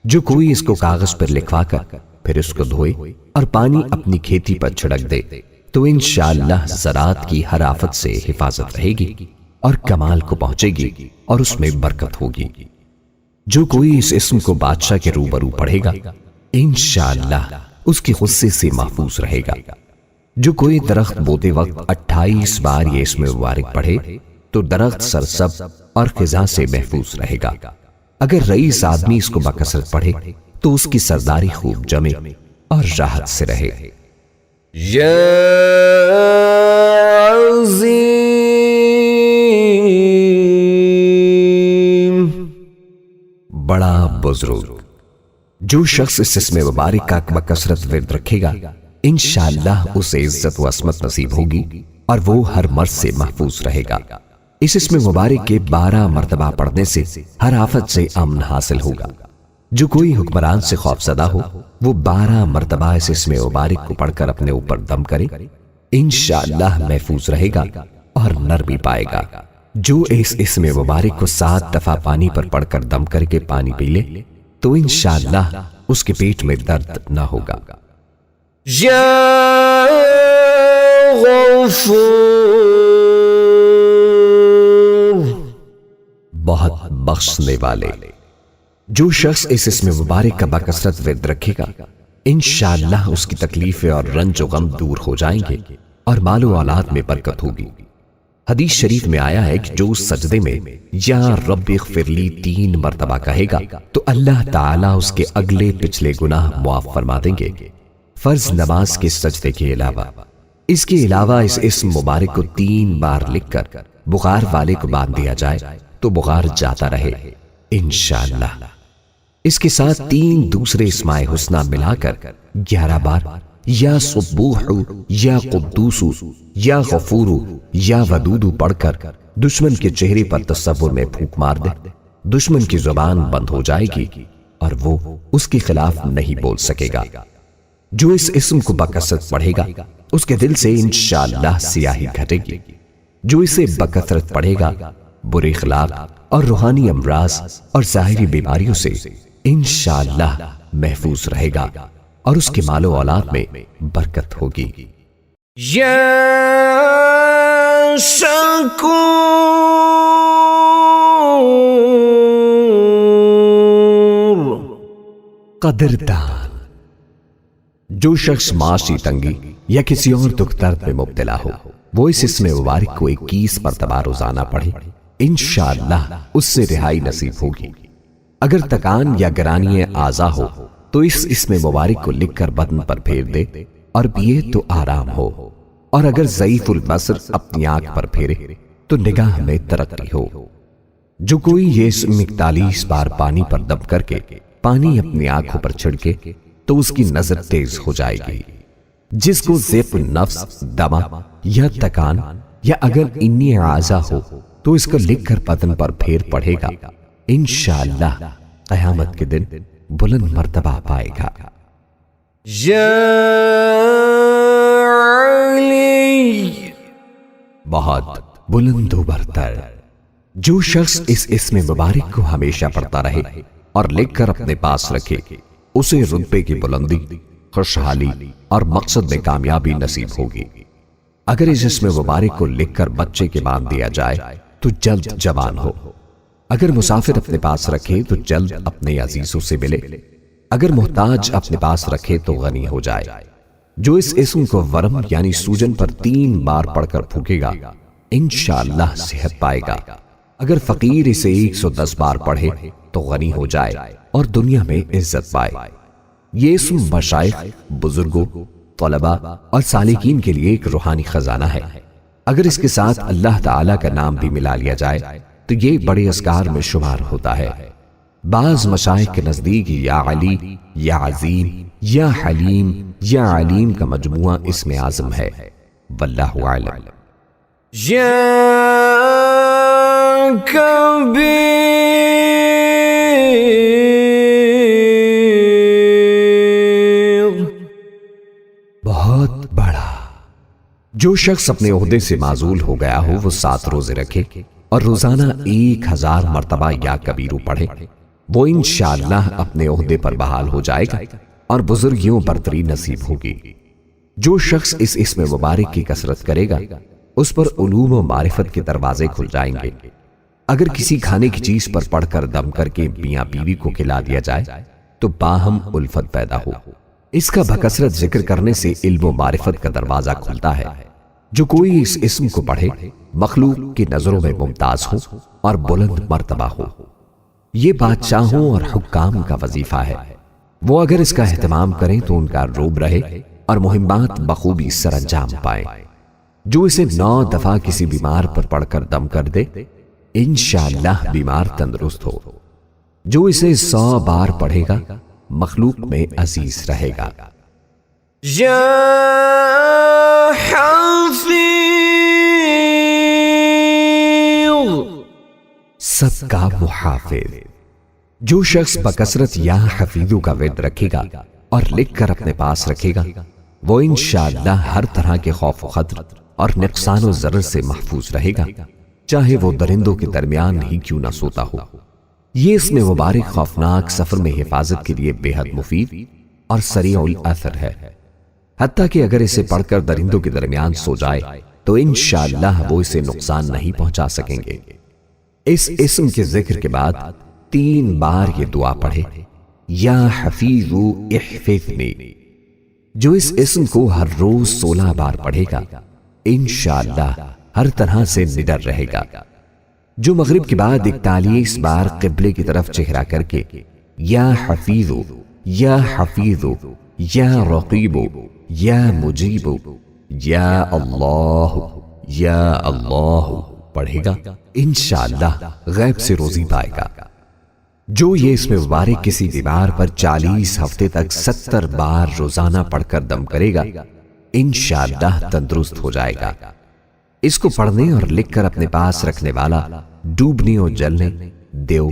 Speaker 2: جو کوئی اس کو کاغذ پر لکھوا کر پھر اس کو دھوئے اور پانی اپنی کھیتی پر چھڑک دے تو انشاءاللہ زراعت کی ہر آفت سے حفاظت رہے گی اور کمال کو پہنچے گی اور اس میں برکت ہوگی۔ جو کوئی اس اسم کو بادشاہ کے روبرو پڑھے گا انشاءاللہ اس کے غصے سے محفوظ رہے گا۔ جو کوئی درخت بوتے وقت 28 بار یہ اسم مبارک پڑھے تو درخت سرسبز اور خزاں سے محفوظ رہے گا۔ اگر رئیس آدمی اس کو بکثرت پڑھے تو اس کی سرداری خوب جمے اور راحت سے رہے۔
Speaker 1: یا عظیم
Speaker 2: بڑا بزرگ، جو شخص اس اسم مبارک کا بکثرت ورد رکھے گا انشاءاللہ اسے عزت و عصمت نصیب ہوگی اور وہ ہر مرض سے محفوظ رہے گا۔ اس اسم مبارک کے 12 مرتبہ پڑھنے سے ہر آفت سے امن حاصل ہوگا۔ جو کوئی حکمران سے خوف زدہ ہو وہ 12 مرتبہ اس اسم مبارک کو پڑھ کر اپنے اوپر دم کرے انشاءاللہ محفوظ رہے گا اور نرمی پائے گا۔ جو اس اسم مبارک کو 7 دفعہ پانی پر پڑھ کر دم کر کے پانی پی لے تو انشاءاللہ اس کے پیٹ میں درد نہ ہوگا۔
Speaker 1: یا غفور
Speaker 2: بہت بخشنے والے، جو شخص اس اسم مبارک کا بکثرت ورد رکھے گا انشاءاللہ اس کی تکلیفیں اور رنج و غم دور ہو جائیں گے اور مال و اولاد میں برکت ہوگی۔ حدیث شریف میں آیا ہے کہ جو سجدے میں یا رب اغفر لی 3 مرتبہ کہے گا تو اللہ تعالیٰ اس کے اگلے پچھلے گناہ معاف فرما دیں گے، فرض نماز کے سجدے کے علاوہ۔ اس کے علاوہ اس اسم مبارک کو 3 بار لکھ کر بخار والے کو باندھ دیا جائے تو بخار جاتا رہے انشاءاللہ۔ اس کے ساتھ 3 دوسرے اسماء حسنہ ملا کر 11 بار یا سبوح یا قدوس یا غفور یا ودود پڑھ کر دشمن کے چہرے پر تصور میں پھونک مار دے، دشمن کی زبان بند ہو جائے گی اور وہ اس کے خلاف نہیں بول سکے گا۔ جو اس اسم کو بکثرت پڑھے گا اس کے دل سے انشاءاللہ سیاہی گھٹے گی۔ جو اسے بکثرت پڑھے گا برے اخلاق اور روحانی امراض اور ظاہری بیماریوں سے انشاءاللہ محفوظ رہے گا اور اس کے مال و اولاد میں برکت ہوگی۔
Speaker 1: یا شکور
Speaker 2: قدردان، جو شخص معاشی تنگی یا کسی اور دکھ درد میں مبتلا ہو وہ اس اسم مبارک کو 21 مرتبہ روزانہ پڑھے انشاءاللہ اس سے رہائی نصیب ہوگی۔ اگر تکان یا گرانی اعضا ہو تو اس اسم مبارک کو لکھ کر بدن پر پھیر دے اور پیے تو آرام ہو، اور اگر ضعیف البصر اپنی آنکھ پر پھیرے تو نگاہ میں ترقی ہو۔ جو کوئی یہ اسم 41 بار پانی پر دم کر کے پانی اپنی آنکھوں پر چھڑکے تو اس کی نظر تیز ہو جائے گی۔ جس کو ضعف النفس، دمہ یا تکان یا اگر انی اعضا ہو تو اس کو لکھ کر بدن پر پھیر پڑھے گا، انشاءاللہ قیامت کے دن بلند مرتبہ پائے گا۔
Speaker 1: یا علی،
Speaker 2: بہت بلند و برتر۔ جو شخص اس اسم مبارک کو ہمیشہ پڑھتا رہے اور لکھ کر اپنے پاس رکھے، اسے رتبے کی بلندی، خوشحالی اور مقصد میں کامیابی نصیب ہوگی۔ اگر اس اسم مبارک کو لکھ کر بچے کے باندھ دیا جائے تو جلد جوان ہو، اگر مسافر اپنے پاس رکھے تو جلد اپنے عزیزوں سے ملے، اگر محتاج اپنے پاس رکھے تو غنی ہو جائے۔ جو اس اسم کو ورم یعنی سوجن پر 3 بار پڑھ کر پھونکے گا، انشاءاللہ صحت پائے گا۔ اگر فقیر اسے 110 بار پڑھے تو غنی ہو جائے اور دنیا میں عزت پائے۔ یہ اسم مشائخ، بزرگوں، طلباء اور سالکین کے لیے ایک روحانی خزانہ ہے۔ اگر اس کے ساتھ اللہ تعالیٰ کا نام بھی ملا لیا جائے تو یہ بڑے اذکار میں شمار ہوتا ہے۔ بعض مشائخ کے نزدیک یا علی، یا عظیم، یا حلیم، یا علیم کا مجموعہ اسم اعظم ہے۔ واللہ اعلم۔
Speaker 1: یا کبیر،
Speaker 2: بہت بڑا۔ جو شخص اپنے عہدے سے معزول ہو گیا ہو وہ 7 روزے رکھے اور روزانہ 1000 مرتبہ یا کبیرو پڑھے، وہ انشاءاللہ اپنے عہدے پر بحال ہو جائے گا اور بزرگیوں برتری نصیب ہوگی۔ جو شخص اس اسم مبارک کی کثرت کرے گا اس پر علوم و معرفت کے دروازے کھل جائیں گے۔ اگر کسی کھانے کی چیز پر پڑھ کر دم کر کے میاں بیوی کو کھلا دیا جائے تو باہم الفت پیدا ہو۔ اس کا بکثرت ذکر کرنے سے علم و معرفت کا دروازہ کھلتا ہے۔ جو کوئی اس اسم کو پڑھے مخلوق کی نظروں میں ممتاز ہو اور بلند مرتبہ ہو۔ یہ بادشاہوں اور حکام کا وظیفہ ہے، وہ اگر اس کا اہتمام کریں تو ان کا روب رہے اور مہمات بخوبی سر انجام پائیں۔ جو اسے 9 دفعہ کسی بیمار پر پڑھ کر دم کر دے، انشاءاللہ بیمار تندرست ہو۔ جو اسے 100 بار پڑھے گا مخلوق میں عزیز رہے گا۔
Speaker 1: یا حفیظ،
Speaker 2: سب کا محافظ۔ جو شخص بکثرت یا حفیظو کا ورد رکھے گا اور لکھ کر اپنے پاس رکھے گا، وہ انشاءاللہ ہر طرح کے خوف و خطر اور نقصان و ضرر سے محفوظ رہے گا، چاہے وہ درندوں کے درمیان ہی کیوں نہ سوتا ہو۔ یہ اسم مبارک خوفناک سفر میں حفاظت کے لیے بے حد مفید اور سریع الاثر ہے۔ حتیٰ کہ اگر اسے پڑھ کر درندوں کے درمیان سو جائے تو انشاءاللہ وہ اسے نقصان نہیں پہنچا سکیں گے۔ اس اسم کے ذکر کے بعد 3 بار یہ دعا پڑھے، یا حفیظ احفظنی۔ جو اس اسم کو ہر روز 16 بار پڑھے گا انشاءاللہ ہر طرح سے نڈر رہے گا۔ جو مغرب کے بعد 41 بار قبلے کی طرف چہرہ کر کے یا حفیظ، یا حفیظ، یا رقیب، یا مجیب، یا اللہ پڑھے گا، انشاءاللہ غیب سے روزی پائے گا۔ جو یہ اسم مبارک کسی بیمار پر 40 ہفتے تک 70 بار روزانہ پڑھ کر دم کرے گا، انشاءاللہ تندرست ہو جائے گا۔ اس کو پڑھنے اور لکھ کر اپنے پاس رکھنے والا ڈوبنے اور جلنے، دیو،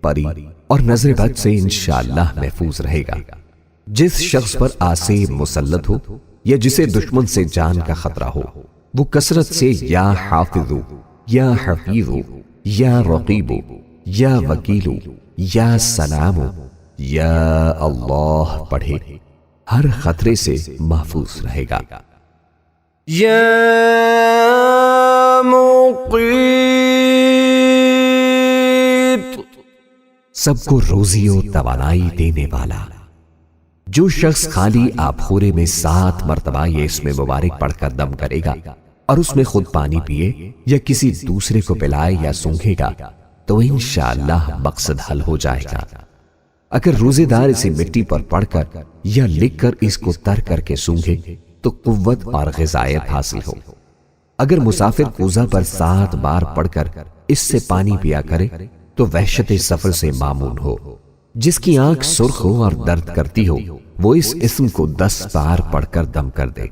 Speaker 2: پری اور نظر بد سے انشاءاللہ محفوظ رہے گا۔ جس شخص پر آسیب مسلط ہو یا جسے دشمن سے جان کا خطرہ ہو، وہ کثرت سے یا حافظ، یا حفیظ، یا رقیب، یا وکیل، یا سلام، یا اللہ پڑھے، ہر خطرے سے محفوظ رہے گا۔
Speaker 1: یا مقیت،
Speaker 2: سب کو روزی و توانائی دینے والا۔ جو شخص خالی آبخورے میں 7 مرتبہ یہ اسم مبارک پڑھ کر دم کرے گا اور اس میں خود پانی پیے یا کسی دوسرے کو پلائے یا سونگھے گا تو انشاءاللہ مقصد حل ہو جائے گا۔ اگر روزے دار اسے مٹی پر پڑھ کر یا لکھ کر اس کو تر کر کے سونگھے تو قوت اور غذائیت حاصل ہو۔ اگر مسافر کوزہ پر 7 بار پڑھ کر اس سے پانی پیا کرے تو وحشت سفر سے معمون ہو۔ جس کی آنکھ سرخ ہو اور درد کرتی ہو وہ اس اسم کو 10 بار پڑھ کر دم کر دے۔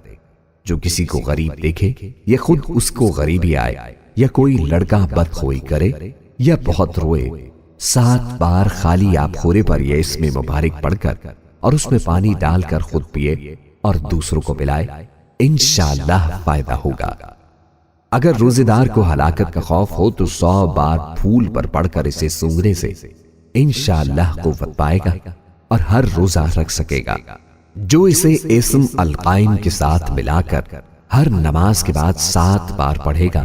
Speaker 2: جو کسی کو غریب دیکھے یا خود اس کو غریبی آئے یا کوئی لڑکا بدخوئی کرے یا بہت روئے، 7 بار خالی آب خورے پر یہ اسم مبارک پڑھ کر اور اس میں پانی ڈال کر خود پیے اور دوسروں کو پلائے، انشاءاللہ فائدہ ہوگا۔ اگر روزے دار کو ہلاکت کا خوف ہو تو 100 بار پھول پر پڑھ کر اسے سونگھنے سے انشاءاللہ قوت پائے گا اور ہر روزہ رکھ سکے گا۔ جو اسے اسم القائم کے ساتھ ملا کر ہر نماز کے بعد 7 بار پڑھے گا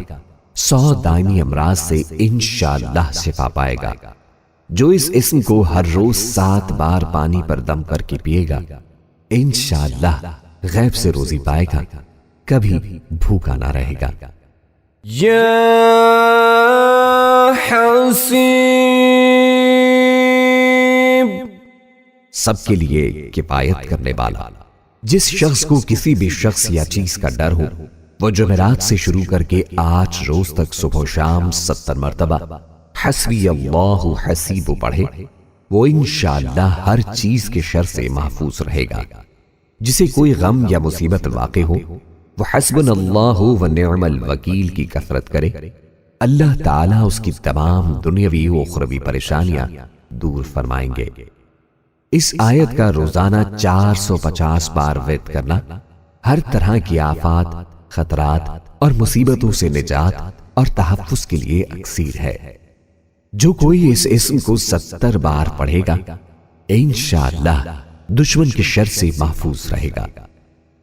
Speaker 2: 100 دائمی امراض سے انشاءاللہ شفا پائے گا۔ جو اس اسم کو ہر روز 7 بار پانی پر دم کر کے پیے گا انشاءاللہ غیب سے روزی پائے گا، کبھی بھوکا نہ رہے گا۔
Speaker 1: یا حسیب،
Speaker 2: سب کے لیے کفایت کرنے والا۔ جس شخص کو کسی بھی شخص یا چیز کا ڈر ہو وہ جمعرات سے شروع کر کے 8 روز تک صبح و شام 70 مرتبہ حسبی اللہ حسیب پڑھے، وہ انشاءاللہ ہر چیز کے شر سے محفوظ رہے گا۔ جسے کوئی غم یا مصیبت واقع ہو وہ حسبنا اللہ و نعم الوکیل کی کثرت کرے، اللہ تعالیٰ اس کی تمام دنیاوی و اخروی پریشانیاں دور فرمائیں گے۔ اس آیت کا روزانہ 450 بار ورد کرنا ہر طرح کی آفات، خطرات اور مصیبتوں سے نجات اور تحفظ کے لیے اکسیر ہے۔ جو کوئی اس اسم کو 70 بار پڑھے گا انشاءاللہ دشمن کے شر سے محفوظ رہے گا۔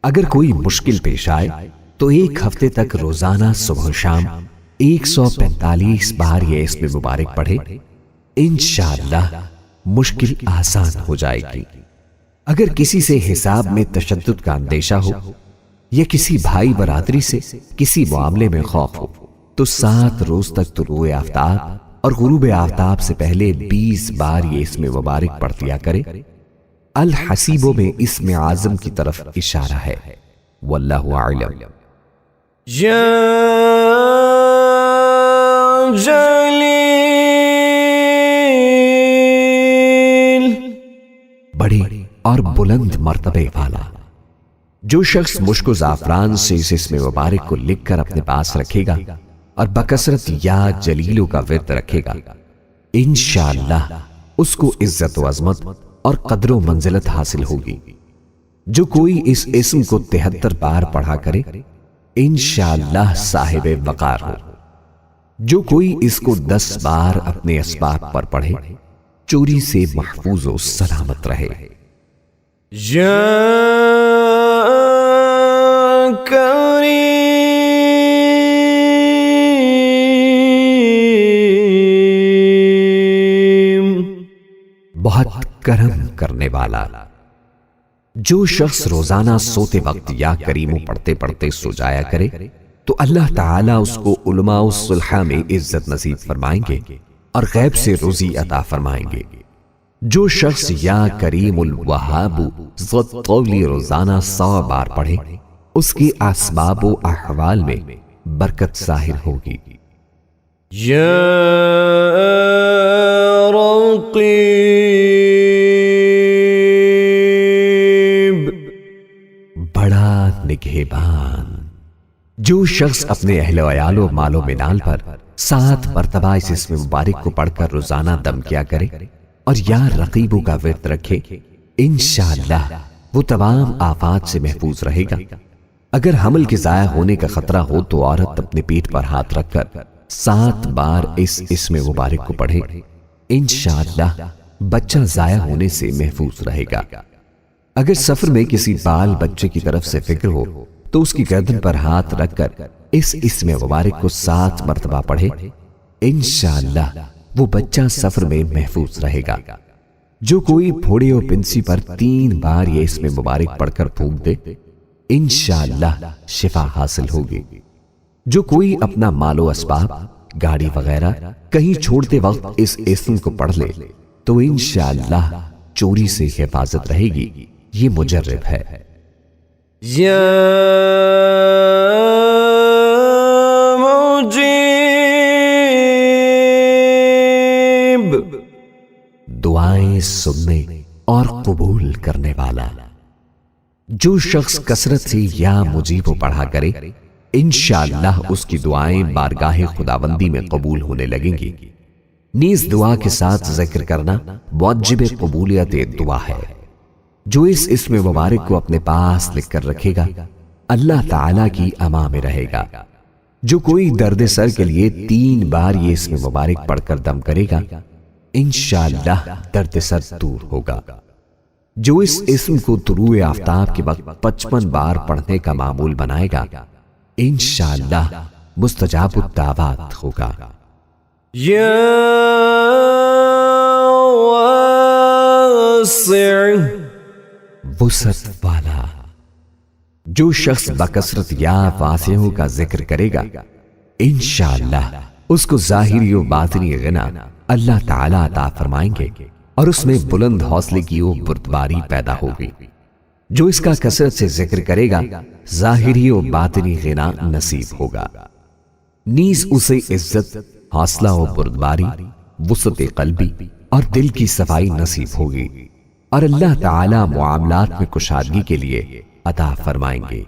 Speaker 2: اگر کوئی مشکل پیش آئے تو 1 ہفتے تک روزانہ صبح و شام 145 بار یہ اسم مبارک پڑھے، انشاءاللہ مشکل آسان ہو جائے گی۔ اگر کسی سے حساب میں تشدد کا اندیشہ ہو یا کسی بھائی برادری سے کسی معاملے میں خوف ہو تو 7 روز تک طلوع آفتاب اور غروب آفتاب سے پہلے 20 بار یہ اسم مبارک پڑھ لیا کرے۔ الحسیبوں میں اسم اعظم کی طرف اشارہ ہے، واللہ اعلم۔
Speaker 1: یا جلیل،
Speaker 2: بڑے اور بلند مرتبے والا۔ جو شخص مشک و زعفران سے اس اسم مبارک کو لکھ کر اپنے پاس رکھے گا اور بکثرت یا جلیلوں کا ورد رکھے گا انشاءاللہ اس کو عزت و عظمت اور قدر و منزلت حاصل ہوگی۔ جو کوئی اس اسم کو 73 بار پڑھا کرے انشاءاللہ صاحب وقار ہو۔ جو کوئی اس کو 10 بار اپنے اسباب پر پڑھے چوری سے محفوظ و سلامت رہے۔
Speaker 1: یا کریم،
Speaker 2: بہت کرم کرنے والا۔ جو شخص روزانہ سوتے وقت یا کریموں پڑھتے پڑھتے سو جایا کرے تو اللہ تعالیٰ اس کو علماء الصلحہ میں عزت نصیب فرمائیں گے اور غیب سے روزی عطا فرمائیں گے۔ جو شخص یا کریم الوہاب ذو الطول روزانہ 100 بار پڑھے اس کی اسباب و احوال میں برکت ظاہر ہوگی۔
Speaker 1: یا رقیب،
Speaker 2: بڑا نگہبان۔ جو شخص اپنے اہل و عیال و مال و منال پر 7 مرتبہ اس اسم مبارک کو پڑھ کر روزانہ دم کیا کرے اور یا رقیبوں کا ورد رکھے انشاءاللہ وہ تمام آفات سے محفوظ رہے گا۔ اگر حمل کے ضائع ہونے کا خطرہ ہو تو عورت اپنے پیٹ پر ہاتھ رکھ کر 7 بار اس اسم مبارک کو پڑھے انشاءاللہ بچہ ضائع ہونے سے محفوظ رہے گا۔ اگر سفر میں کسی بال بچے کی طرف سے فکر ہو تو اس کی گردن پر ہاتھ رکھ کر اس اسم مبارک کو 7 مرتبہ پڑھے انشاءاللہ وہ بچہ سفر میں محفوظ رہے گا۔ جو کوئی پھوڑے اور پنسی پر 3 بار یہ اسم مبارک پڑھ کر پھونک دے انشاءاللہ شفا حاصل ہوگی۔ جو کوئی اپنا مال و اسباب، گاڑی وغیرہ کہیں چھوڑتے وقت اس اسم کو پڑھ لے تو انشاءاللہ چوری سے حفاظت رہے گی۔ یہ مجرب ہے۔
Speaker 1: یا مجیب،
Speaker 2: دعائیں سننے اور قبول کرنے والا۔ جو شخص کثرت سے یا مجیب پڑھا کرے انشاءاللہ اس کی دعائیں بارگاہ خداوندی میں قبول ہونے لگیں گی۔ نیز دعا کے ساتھ ذکر کرنا موجب قبولیت دعا ہے۔ جو اس اسم مبارک کو اپنے پاس لکھ کر رکھے گا اللہ تعالی کی اما میں رہے گا۔ جو کوئی درد سر کے لیے 3 بار یہ اسم مبارک پڑھ کر دم کرے گا انشاءاللہ درد سر دور ہوگا۔ جو اس اسم کو طلوع آفتاب کے وقت 55 بار پڑھنے کا معمول بنائے گا انشاءاللہ مستجاب الدعوات ہوگا۔
Speaker 1: یا واسع،
Speaker 2: وسعت والا۔ جو شخص بکثرت یا واسعوں کا ذکر کرے گا انشاءاللہ اس کو ظاہری و باطنی غنا اللہ تعالی عطا فرمائیں گے اور اس میں بلند حوصلے کی وہ بردباری پیدا ہوگی۔ جو اس کا کثرت سے ذکر کرے گا ظاہری و باطنی غنا نصیب ہوگا۔ نیز اسے عزت، حوصلہ و بردباری، وسعت قلبی اور دل کی صفائی نصیب ہوگی اور اللہ تعالی معاملات میں کشادگی کے لیے عطا فرمائیں گے۔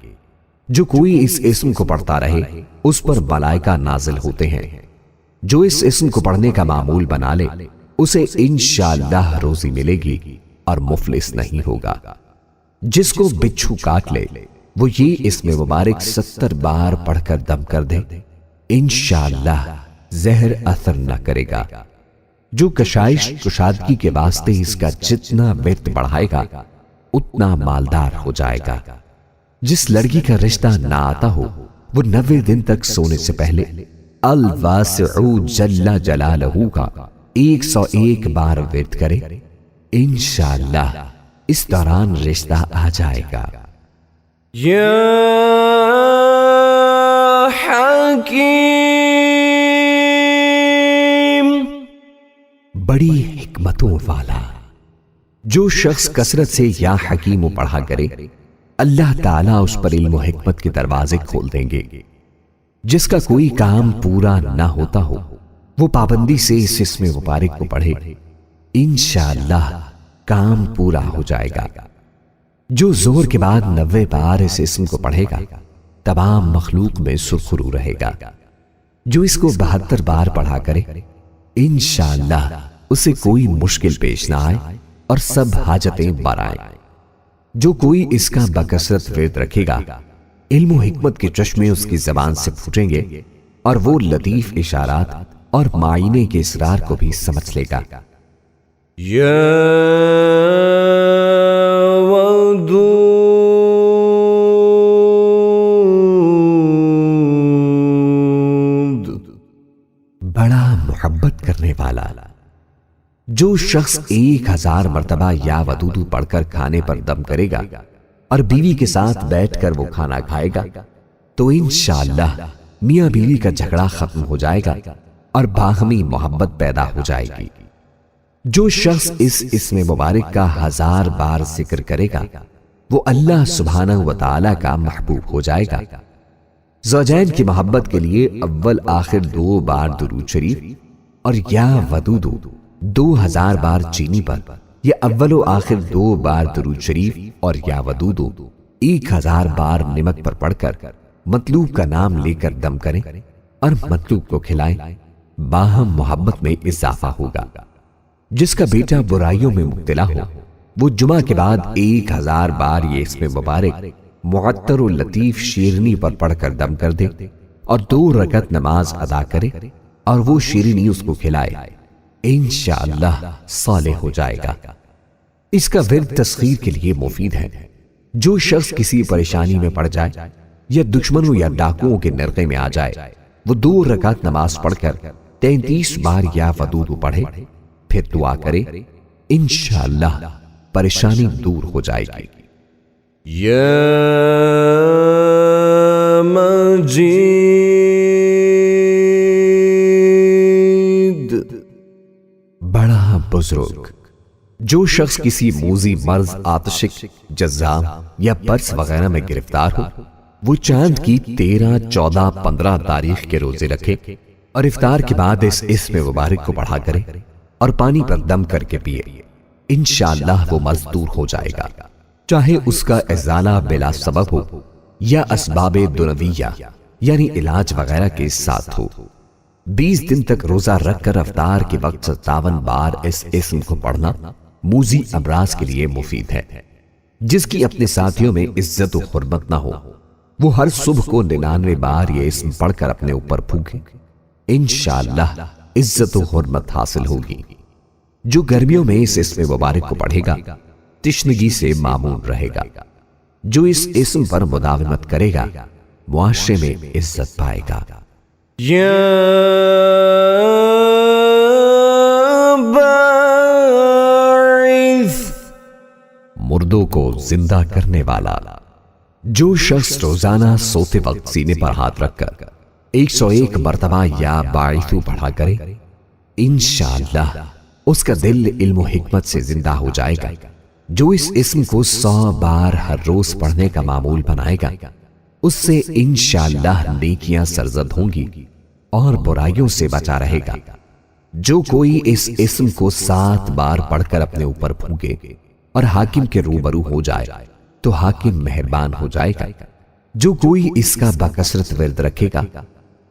Speaker 2: جو کوئی اس اسم کو پڑھتا رہے اس پر ملائکہ نازل ہوتے ہیں۔ جو اس اسم کو پڑھنے کا معمول بنا لے اسے انشاءاللہ روزی ملے گی اور مفلس نہیں ہوگا۔ جس کو بچھو کاٹ لے وہ یہ اسم مبارک 70 بار پڑھ کر دم کر دے انشاءاللہ زہر اثر نہ کرے گا۔ جو کشائش کشادگی کے واسطے اس کا جتنا ورد بڑھائے گا اتنا مالدار ہو جائے گا۔ جس لڑکی کا رشتہ نہ آتا ہو وہ 90 دن تک سونے سے پہلے الواسع جل جلالہ کا 101 بار ورد کرے انشاءاللہ اس دوران رشتہ آ جائے گا۔
Speaker 1: یا حکیم،
Speaker 2: بڑی حکمتوں والا۔ جو شخص کثرت سے یا حکیم پڑھا کرے اللہ تعالیٰ اس پر علم و حکمت کے دروازے کھول دیں گے۔ جس کا کوئی کام پورا نہ ہوتا ہو وہ پابندی سے اس اسم مبارک کو پڑھے انشاءاللہ کام پورا ہو جائے گا۔ جو ظہر کے بعد 90 بار اس اسم کو پڑھے گا تمام مخلوق میں سرخرو رہے گا۔ جو اس کو 72 بار پڑھا کرے انشاءاللہ اسے کوئی مشکل پیش نہ آئے اور سب حاجتیں بر آئیں۔ جو کوئی اس کا بکثرت ورد رکھے گا علم و حکمت کے چشمے اس کی زبان سے پھوٹیں گے اور وہ لطیف اشارات اور معائنے کے اسرار کو بھی سمجھ لے گا۔
Speaker 1: یا ودود،
Speaker 2: بڑا محبت کرنے والا۔ جو شخص 1000 مرتبہ یا ودودو پڑھ کر کھانے پر دم کرے گا اور بیوی کے ساتھ بیٹھ کر وہ کھانا کھائے گا تو انشاءاللہ میاں بیوی کا جھگڑا ختم ہو جائے گا اور باہمی محبت پیدا ہو جائے گی۔ جو شخص اس اسم مبارک کا 1000 بار ذکر کرے گا وہ اللہ سبحانہ و تعالی کا محبوب ہو جائے گا۔ زوجین کی محبت کے لیے اول آخر 2 بار درود شریف اور یا ودودو 2000 بار چینی پر یا اول و آخر 2 بار درود شریف اور یا ودودو 1000 بار نمک پر پڑھ کر مطلوب کا نام لے کر دم کریں اور مطلوب کو کھلائیں، باہم محبت میں اضافہ ہوگا۔ جس کا بیٹا برائیوں میں مبتلا ہو وہ جمعہ کے بعد 1000 بار یہ اسم مبارک معطر و لطیف شیرنی پر پڑھ کر دم کر دے اور 2 رکعت نماز ادا کرے اور وہ شیرنی اس کو کھلائے انشاءاللہ صالح ہو جائے گا۔ اس کا ورد تسخیر کے لیے مفید ہے۔ جو شخص کسی پریشانی میں پڑ جائے یا دشمنوں یا ڈاکوؤں کے نرغے میں آ جائے وہ 2 رکعت نماز پڑھ کر 33 بار یا ودود پڑھے پھر دعا کرے انشاءاللہ پریشانی دور ہو جائے گی۔
Speaker 1: یا مجید،
Speaker 2: بزرگ، جو شخص کسی موذی مرض، آتشک، جذام یا برس وغیرہ میں گرفتار ہو، وہ چاند کی 13، 14، 15 تاریخ کے روزے رکھے اور افطار کے بعد اس اسم مبارک کو پڑھا کرے اور پانی پر دم کر کے پیے، انشاءاللہ وہ مرض دور ہو جائے گا، چاہے اس کا ازالہ بلا سبب ہو یا اسباب دنویہ یعنی علاج وغیرہ کے ساتھ ہو۔ 20 دن تک روزہ رکھ کر افطار کے وقت 57 بار اس اسم کو پڑھنا موذی امراض کے لیے مفید ہے۔ جس کی اپنے ساتھیوں میں عزت و حرمت نہ ہو، وہ ہر صبح کو 99 بار یہ اسم پڑھ کر اپنے اوپر پھونکے، انشاءاللہ عزت و حرمت حاصل ہوگی۔ جو گرمیوں میں اس اسم مبارک کو پڑھے گا تشنگی سے معمون رہے گا۔ جو اس اسم پر مداومت کرے گا معاشرے میں عزت پائے گا۔
Speaker 1: یا باعث،
Speaker 2: مردوں کو زندہ کرنے والا۔ جو شخص روزانہ سوتے وقت سینے پر ہاتھ رکھ کر 101 مرتبہ یا باعثو پڑھا کرے، انشاءاللہ اس کا دل علم و حکمت سے زندہ ہو جائے گا۔ جو اس اسم کو 100 بار ہر روز پڑھنے کا معمول بنائے گا، اس سے انشاءاللہ نیکیاں سرزد ہوں گی اور برائیوں سے بچا رہے گا۔ جو کوئی اس اسم کو 7 بار پڑھ کر اپنے اوپر پھونکے اور حاکم کے روبرو ہو جائے تو حاکم مہربان ہو جائے گا۔ جو کوئی اس کا بکثرت ورد رکھے گا،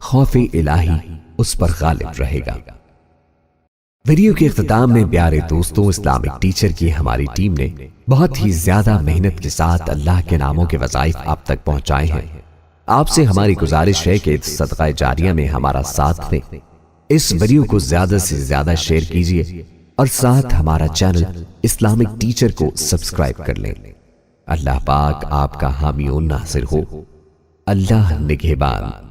Speaker 2: خوف الہی اس پر غالب رہے گا۔ ویڈیو کے اختتام میں پیارے دوستوں، اسلامک ٹیچر کی ہماری ٹیم نے بہت ہی زیادہ محنت کے ساتھ اللہ کے ناموں کے وظائف آپ تک پہنچائے ہیں۔ آپ سے ہماری گزارش ہے کہ صدقہ جاریہ میں ہمارا ساتھ دیں، اس ویڈیو کو زیادہ سے زیادہ شیئر کیجیے اور ساتھ ہمارا چینل اسلامک ٹیچر کو سبسکرائب کر لیں۔ اللہ پاک آپ کا حامی و ناصر ہو۔ اللہ نگہبان۔